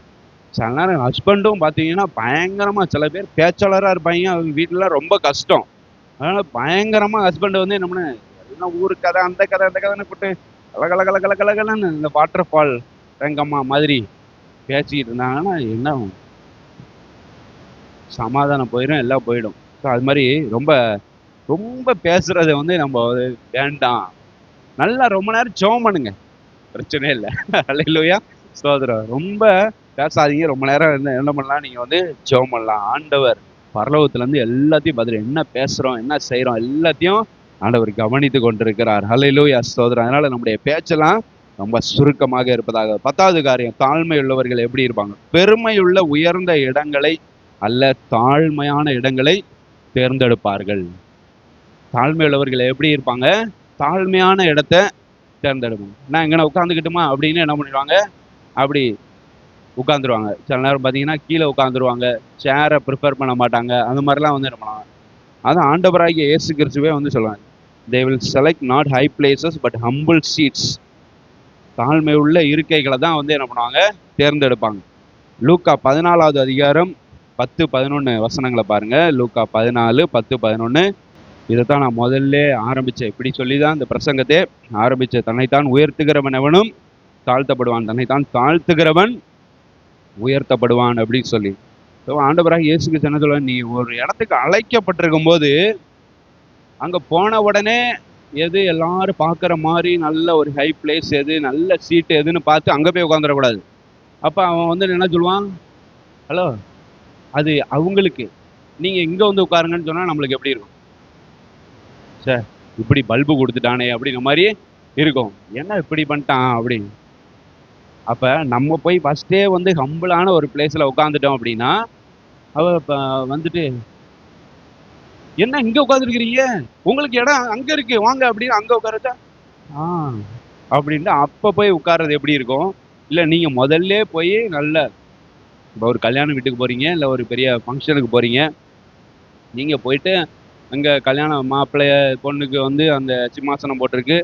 சில நேரம் ஹஸ்பண்டும் பார்த்தீங்கன்னா பயங்கரமாக, சில பேர் பேச்சாளராக இருப்பாங்க, அவங்க வீட்டிலலாம் ரொம்ப கஷ்டம். அதனால் பயங்கரமாக ஹஸ்பண்ட் வந்து என்ன பண்ண, எல்லாம் ஊரு கதை அந்த கதை அந்த கதைன்னு போட்டு கலகலன்னு இந்த வாட்டர் ஃபால் ரங்கம்மா மாதிரி பேசிக்கிட்டு இருந்தாங்கன்னா என்ன சமாதானம் போயிடும், எல்லாம் போயிடும். ஸோ அது மாதிரி ரொம்ப ரொம்ப பேசுறத வந்து நம்ம வேண்டாம். நல்லா ரொம்ப நேரம் ஜெபம் பண்ணுங்க, பிரச்சனையே இல்லை. அல்லேலூயா. ஸ்தோத்திரம். ரொம்ப பேசாதீங்க, ரொம்ப நேரம் என்ன பண்ணலாம், நீங்கள் வந்து ஜெபம் பண்ணலாம். ஆண்டவர் பரலோகத்துலேருந்து எல்லாத்தையும் பதில், என்ன பேசுகிறோம் என்ன செய்கிறோம் எல்லாத்தையும் ஆண்டவர் கவனித்து கொண்டிருக்கிறார். அல்லேலூயா. ஸ்தோத்திரம். அதனால நம்முடைய பேச்செல்லாம் ரொம்ப சுருக்கமாக இருப்பதாக. 10வது காரியம், தாழ்மை உள்ளவர்கள் எப்படி இருப்பாங்க, பெருமையுள்ள உயர்ந்த இடங்களை அல்ல தாழ்மையான இடங்களை தேர்ந்தெடுப்பார்கள். தாழ்மை உள்ளவர்கள் எப்படி இருப்பாங்க, தாழ்மையான இடத்த தேர்ந்தெடுப்பாங்க. நான் எங்கன்னா உட்காந்துக்கிட்டுமா அப்படின்னு என்ன பண்ணிடுவாங்க, அப்படி உட்காந்துருவாங்க. சில நேரம் பார்த்தீங்கன்னா கீழே உட்காந்துருவாங்க, சேரை ப்ரிஃபர் பண்ண மாட்டாங்க. அந்த மாதிரிலாம் வந்து என்ன பண்ணுவாங்க. அதான் ஆண்டவராகிய இயேசு கிறிஸ்துவே வந்து சொல்லுவாங்க, they will select not high places but humble seats. தாழ்மை உள்ள இருக்கைகளை தான் வந்து என்ன பண்ணுவாங்க, தேர்ந்தெடுப்பாங்க. லூக்கா 14வது அதிகாரம் 10-11 வசனங்களை பாருங்க. லூக்கா 14:10-11. இதைத்தான் நான் முதல்ல ஆரம்பித்தேன், இப்படி சொல்லி தான் இந்த பிரசங்கத்தை ஆரம்பித்தேன். தன்னைத்தான் உயர்த்துகிறவன் எவனும் தாழ்த்தப்படுவான், தன்னைத்தான் தாழ்த்துகிறவன் உயர்த்தப்படுவான் அப்படின்னு சொல்லி. ஆண்டவராக இயேசு கிறிஸ்து என்ன சொல்லுவாங்க, நீ ஒரு இடத்துக்கு அழைக்கப்பட்டிருக்கும் போது அங்கே போன உடனே எது எல்லாரும் பார்க்குற மாதிரி நல்ல ஒரு ஹை பிளேஸ் எது, நல்ல சீட்டு எதுன்னு பார்த்து அங்கே போய் உட்காந்துடக்கூடாது. அப்போ அவன் வந்து என்ன சொல்லுவான், ஹலோ அது அவங்களுக்கு, நீங்கள் இங்கே வந்து உட்காருங்கன்னு சொன்னால் நம்மளுக்கு எப்படி இருக்கும், சார் இப்படி பல்பு கொடுத்துட்டானே அப்படிங்கிற மாதிரி இருக்கும், என்ன இப்படி பண்ணிட்டான் அப்படின்னு. அப்போ நம்ம போய் ஃபஸ்ட்டே வந்து ஹம்பிளான ஒரு பிளேஸில் உட்காந்துட்டோம் அப்படின்னா, அவ இப்போ வந்துட்டு என்ன இங்கே உட்காந்துருக்கிறீங்க, உங்களுக்கு இடம் அங்கே இருக்கு வாங்க அப்படின்னு அங்கே உட்காரச்சா அப்படின்ட்டு அப்போ போய் உட்கார்றது எப்படி இருக்கும். இல்லை நீங்கள் முதல்ல போய் நல்ல இப்போ ஒரு கல்யாண வீட்டுக்கு போகிறீங்க, இல்லை ஒரு பெரிய ஃபங்க்ஷனுக்கு போகிறீங்க, நீங்கள் போயிட்டு அங்கே கல்யாண மாப்பிள்ளைய பொண்ணுக்கு வந்து அந்த சிம்மாசனம் போட்டிருக்கு,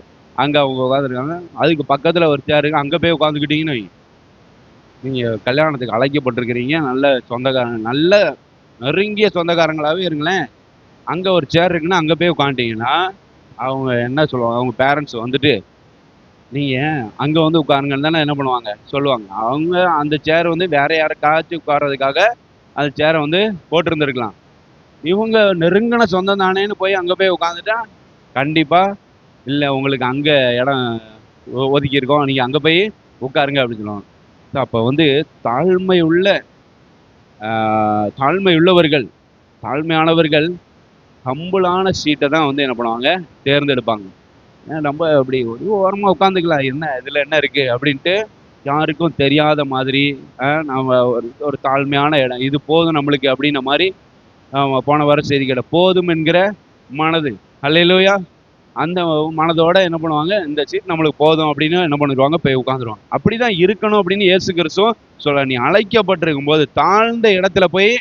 அங்கே அவங்க உட்காந்துருக்காங்க. அதுக்கு பக்கத்தில் ஒரு சேர் இருக்கு, அங்கே போய் உட்காந்துக்கிட்டீங்கன்னு வைங்க, நீங்கள் கல்யாணத்துக்கு அழைக்கப்பட்டிருக்கிறீங்க, நல்ல சொந்தக்காரங்க, நல்ல நெருங்கிய சொந்தக்காரங்களாகவே இருங்களேன். அங்கே ஒரு சேர் இருக்குன்னா அங்கே போய் உட்காந்துட்டீங்கன்னா அவங்க என்ன சொல்லுவாங்க, அவங்க பேரண்ட்ஸ் வந்துட்டு நீங்கள் அங்கே வந்து உட்காருங்கன்னு தானே என்ன பண்ணுவாங்க, சொல்லுவாங்க. அவங்க அந்த சேர் வந்து வேற யாருக்காச்சும் உட்கார்றதுக்காக அந்த சேரை வந்து போட்டிருந்துருக்கலாம். இவங்க நெருங்கின சொந்தம் தானேன்னு போய் அங்கே போய் உட்காந்துட்டா கண்டிப்பாக இல்லை, உங்களுக்கு அங்கே இடம் ஒதுக்கியிருக்கோம், நீங்கள் அங்கே போய் உட்காருங்க அப்படின்னு சொல்லுவாங்க. அப்போ வந்து தாழ்மை உள்ள தாழ்மை உள்ளவர்கள், தாழ்மையானவர்கள் ஹம்பிளான சீட்டை தான் வந்து என்ன பண்ணுவாங்க, தேர்ந்தெடுப்பாங்க. நம்ம அப்படி ஒரு ஓரமாக உட்காந்துக்கலாம், என்ன இதில் என்ன இருக்குது அப்படின்ட்டு யாருக்கும் தெரியாத மாதிரி நம்ம ஒரு தாழ்மையான இடம், இது போதும் நம்மளுக்கு அப்படின்ன மாதிரி போன வாரம் செய்தி கேட்ட போதும் என்கிற மனது, அல்லேலூயா, அந்த மனதோட என்ன பண்ணுவாங்க, இந்த சீட் நம்மளுக்கு போதும் அப்படின்னு என்ன பண்ணிடுவாங்க, போய் உட்காந்துருவாங்க. அப்படிதான் இருக்கணும் அப்படின்னு இயேசு கிறிஸ்துவும் சொல்ல, நீ அழைக்கப்பட்டிருக்கும் போது தாழ்ந்த இடத்துல போய்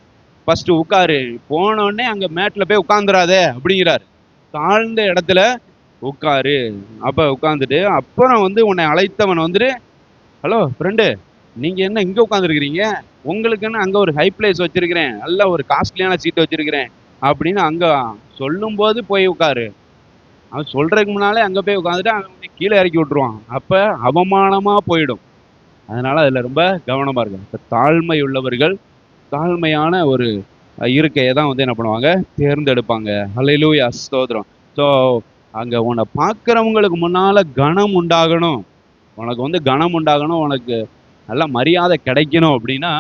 ஃபர்ஸ்ட் உட்காரு, போனோடனே அங்க மேட்ல போய் உட்காந்துராதே அப்படிங்கிறாரு. தாழ்ந்த இடத்துல உட்காரு. அப்ப உட்காந்துட்டு அப்புறம் வந்து உன்னை அழைத்தவன் வந்துட்டு, ஹலோ ஃப்ரெண்டு, நீங்க என்ன இங்க உட்காந்துருக்கிறீங்க, உங்களுக்குன்னு அங்க ஒரு ஹை பிளேஸ் வச்சிருக்கிறேன், நல்ல ஒரு காஸ்ட்லியான சீட் வச்சிருக்கிறேன் அப்படின்னு அங்க சொல்லும் போது போய் உட்காரு. அவன் சொல்றதுக்கு முன்னாலே அங்க போய் உட்காந்துட்டு அவன் கீழே இறக்கி விட்டுருவான். அப்ப அவமானமா போயிடும். அதனால அதுல ரொம்ப கவனமா இருக்கும். இப்ப தாழ்மை உள்ளவர்கள் தாழ்மையான ஒரு இருக்கையை தான் வந்து என்ன பண்ணுவாங்க, தேர்ந்தெடுப்பாங்க. அல்லேலூயா, ஸ்தோத்திரம். ஸோ அங்க உன்னை பார்க்குறவங்களுக்கு முன்னால கனம் உண்டாகணும், உனக்கு வந்து கனம் உண்டாகணும், உனக்கு நல்ல மரியாதை கிடைக்கணும் அப்படின்னா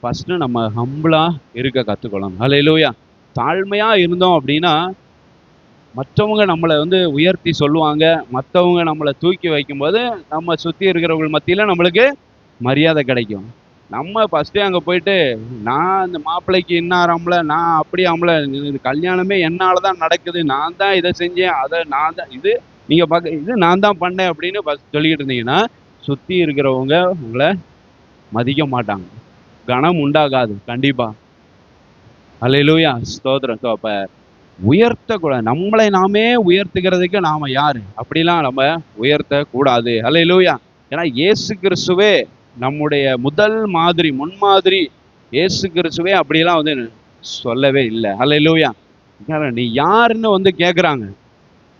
ஃபர்ஸ்ட் நம்ம ஹம்பிளா இருக்க கற்றுக்கொள்ளணும். அல்லேலூயா. தாழ்மையா இருந்தோம் அப்படின்னா மற்றவங்க நம்மளை வந்து உயர்த்தி சொல்லுவாங்க, மற்றவங்க நம்மளை தூக்கி வைக்கும்போது நம்ம சுற்றி இருக்கிறவங்க மத்தியில் நம்மளுக்கு மரியாதை கிடைக்கும். நம்ம ஃபஸ்ட்டே அங்கே போயிட்டு நான் இந்த மாப்பிள்ளைக்கு என்ன ஆறாமல, நான் அப்படி ஆமல, இது கல்யாணமே என்னால் தான் நடக்குது, நான் தான் இதை செஞ்சேன், அதை நான் தான், இது நீங்கள் பார்க்க, இது நான் தான் பண்ணேன் அப்படின்னு ஃபஸ்ட் சொல்லிக்கிட்டு இருந்தீங்கன்னா சுற்றி இருக்கிறவங்க உங்களை மதிக்க மாட்டாங்க, கனம் உண்டாகாது கண்டிப்பாக. அல்லேலூயா, ஸ்தோத்திரம். ஸோ அப்போ உயர்த்தக்கூடாது, நம்மளை நாமே உயர்த்துகிறதுக்கு நாம யாரு, அப்படிலாம் நம்ம உயர்த்தக்கூடாது. அல்லேலூயா. ஏன்னா இயேசு கிறிஸ்துவே நம்முடைய முதல் மாதிரி, முன்மாதிரி. இயேசு கிறிஸ்துவே அப்படிலாம் வந்து சொல்லவே இல்லை. அல்லேலூயா. நீ யாருன்னு வந்து கேட்குறாங்க,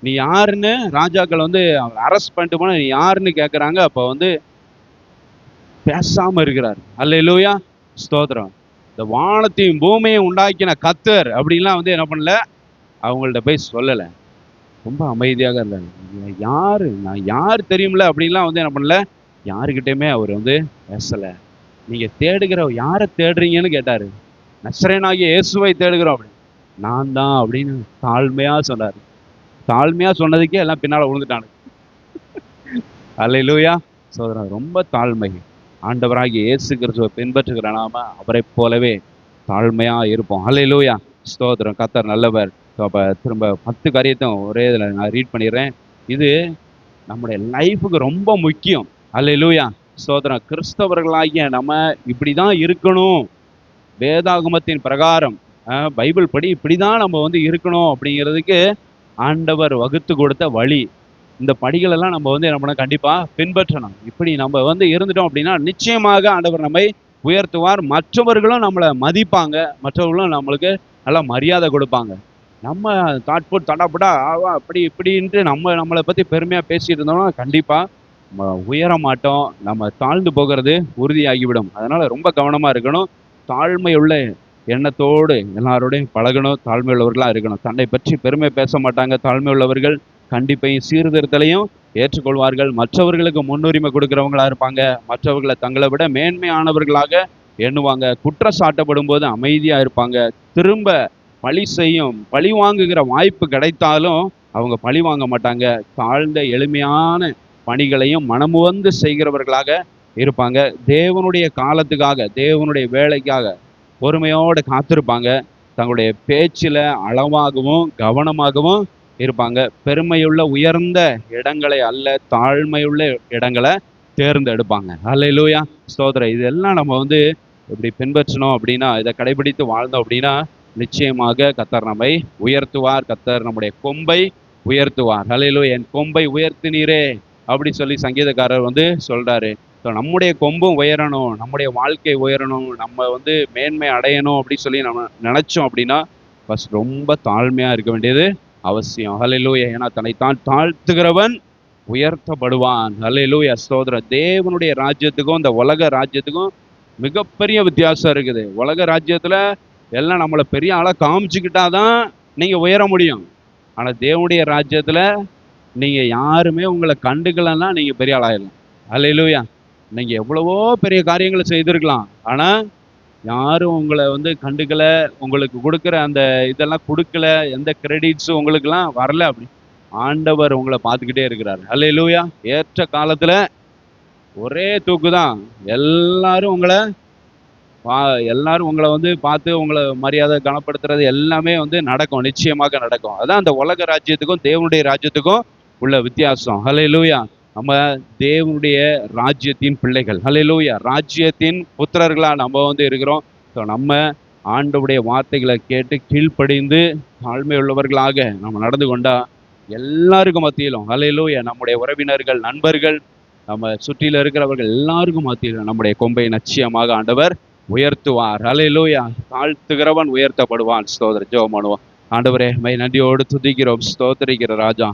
நீ யாருன்னு ராஜாக்கள் வந்து அரெஸ்ட் பண்ணிட்டு போன, நீ யாருன்னு கேட்குறாங்க. அப்போ வந்து பேசாம இருக்கிறார். அல்லேலூயா, ஸ்தோத்திரம். இந்த வானத்தையும் பூமியையும் உண்டாக்கின கர்த்தர் அப்படின்லாம் வந்து என்ன பண்ணல, அவங்கள்ட்ட போய் சொல்லலை, ரொம்ப அமைதியாக இருந்தாங்க. யாரு, நான் யார் தெரியும்ல அப்படின்லாம் வந்து என்ன பண்ணல, யாருக்கிட்டையுமே அவர் வந்து பேசலை. நீங்க தேடுகிற யாரை தேடுறீங்கன்னு கேட்டாரு. நசரேயனாகிய இயேசுவை தேடுகிறோம் அப்படி, நான் தான் அப்படின்னு தாழ்மையா சொன்னார். தாழ்மையா சொன்னதுக்கே எல்லாம் பின்னால விழுந்துட்டாங்க. அல்லேலூயா, சோதரன். ரொம்ப தாழ்மை. ஆண்டவராகிய இயேசு கிறிஸ்துவை பின்பற்றுகிற நாம அவரை போலவே தாழ்மையா இருப்போம். அல்லேலூயா, ஸ்தோத்திரம். கர்த்தர் நல்லவர். அப்போ திரும்ப 10 காரியத்தையும் ஒரே இதில் நான் ரீட் பண்ணிடுறேன். இது நம்முடைய லைஃபுக்கு ரொம்ப முக்கியம். அல்லேலூயா, ஸ்தோத்திரம். கிறிஸ்தவர்களாகிய நம்ம இப்படி தான் இருக்கணும், வேதாகமத்தின் பிரகாரம் பைபிள் படி இப்படி தான் நம்ம வந்து இருக்கணும் அப்படிங்கிறதுக்கு ஆண்டவர் வகுத்து கொடுத்த வழி. இந்த படிகளெல்லாம் நம்ம வந்து என்ன பண்ண கண்டிப்பாக பின்பற்றணும். இப்படி நம்ம வந்து இருந்துட்டோம் அப்படின்னா நிச்சயமாக ஆண்டவர் நம்மை உயர்த்துவார், மற்றவர்களும் நம்மளை மதிப்பாங்க, மற்றவர்களும் நம்மளுக்கு நல்லா மரியாதை கொடுப்பாங்க. நம்ம தாட்போட் தடாப்படா ஆவா அப்படி இப்படின்ட்டு நம்மளை பற்றி பெருமையாக பேசிட்டு இருந்தோம்னா கண்டிப்பாக நம்ம உயர மாட்டோம், நம்ம தாழ்ந்து போகிறது உறுதியாகிவிடும். அதனால் ரொம்ப கவனமாக இருக்கணும். தாழ்மை உள்ள எண்ணத்தோடு எல்லாரோடையும் பழகணும், தாழ்மை உள்ளவர்களாக இருக்கணும். தன்னை பற்றி பெருமை பேச மாட்டாங்க. தாழ்மை உள்ளவர்கள் கண்டிப்பையும் சீர்திருத்தலையும் ஏற்றுக்கொள்வார்கள். மற்றவர்களுக்கு முன்னுரிமை கொடுக்குறவங்களா இருப்பாங்க. மற்றவர்களை தங்களை விட மேன்மையானவர்களாக எண்ணுவாங்க. குற்றச்சாட்டப்படும் போது அமைதியாக இருப்பாங்க. திரும்ப பழி வாங்குகிற வாய்ப்பு கிடைத்தாலும் அவங்க பழி வாங்க மாட்டாங்க. தாழ்ந்த எளிமையான பணிகளையும் மனமுவந்து செய்கிறவர்களாக இருப்பாங்க. தேவனுடைய காலத்துக்காக, தேவனுடைய வேலைக்காக பொறுமையோடு காத்திருப்பாங்க. தங்களுடைய பேச்சில் அளவாகவும் கவனமாகவும் இருப்பாங்க. பெருமையுள்ள உயர்ந்த இடங்களை அல்ல, தாழ்மையுள்ள இடங்களை தேர்ந்தெடுப்பாங்க. அல்லேலூயா, ஸ்தோத்திரம். இதெல்லாம் நம்ம வந்து இப்படி பின்பற்றணும் அப்படின்னா, இதை கடைபிடித்து வாழ்ந்தோம் அப்படின்னா நிச்சயமாக கர்த்தர் நம்மை உயர்த்துவார். கர்த்தர் நம்முடைய கொம்பை உயர்த்துவார். ஹல்லேலூயா. என் கொம்பை உயர்த்தினீரே அப்படி சொல்லி சங்கீதக்காரர் சொல்றாரு. ஸோ நம்முடைய கொம்பும் உயரணும், நம்முடைய வாழ்க்கை உயரணும், நம்ம மேன்மை அடையணும் அப்படி சொல்லி நம்ம நினைச்சோம் அப்படின்னா ஃபர்ஸ்ட் ரொம்ப தாழ்மையா இருக்க வேண்டியது அவசியம். ஹல்லேலூயா. ஏன்னா தன்னைத்தான் தாழ்த்துகிறவன் உயர்த்தப்படுவான். ஹல்லேலூயா. ஸ்தோத்திரம். தேவனுடைய ராஜ்யத்துக்கும் இந்த உலக ராஜ்யத்துக்கும் மிகப்பெரிய வித்தியாசம் இருக்குது. உலக ராஜ்யத்துல எல்லாம் நம்மளை பெரிய ஆளா காமிச்சுக்கிட்டாதான் நீங்க உயர முடியும். ஆனா தேவனுடைய ராஜ்யத்துல நீங்க யாருமே உங்களை கண்டுக்கலன்னா நீங்க பெரிய ஆளாயிடலாம். ஹல்லேலூயா. நீங்க எவ்வளவோ பெரிய காரியங்களை செய்திருக்கலாம், ஆனா யாரும் உங்களை கண்டுக்கல, உங்களுக்கு கொடுக்குற அந்த இதெல்லாம் கொடுக்கல, எந்த கிரெடிட்ஸும் உங்களுக்குலாம் வரல. அப்படி ஆண்டவர் உங்களை பார்த்துக்கிட்டே இருக்கிறாரு. ஹல்லேலூயா. ஏற்ற காலத்துல ஒரே தூக்குதான். எல்லாரும் உங்களை பார்த்து உங்களை மரியாதை கனப்படுத்துறது எல்லாமே நடக்கும், நிச்சயமாக நடக்கும். அதான் அந்த உலக ராஜ்யத்துக்கும் தேவனுடைய ராஜ்யத்துக்கும் உள்ள வித்தியாசம். ஹல்லேலூயா. நம்ம தேவனுடைய ராஜ்யத்தின் பிள்ளைகள். ஹல்லேலூயா. ராஜ்யத்தின் புத்திரர்களா நம்ம இருக்கிறோம். ஸோ நம்ம ஆண்டவருடைய வார்த்தைகளை கேட்டு கீழ்ப்படிந்து தாழ்மை உள்ளவர்களாக நம்ம நடந்து கொண்டா எல்லாருக்கும் மத்தியிலும், ஹல்லேலூயா, நம்முடைய உறவினர்கள், நண்பர்கள், நம்ம சுற்றில இருக்கிறவர்கள் எல்லாருக்கும் மத்தியிலும் நம்முடைய கொம்பை நிச்சயமாக ஆண்டவர் உயர்த்துவார். ஹல்லேலூயா. தாழ்த்துகிறவன் உயர்த்தப்படுவான். ஸ்தோத்திரம். ஜெபம் பண்ணுவோம். ஆண்டவரே, மை நன்றியோடு துதிக்கிறோம், ஸ்தோத்திரிக்கிற ராஜா.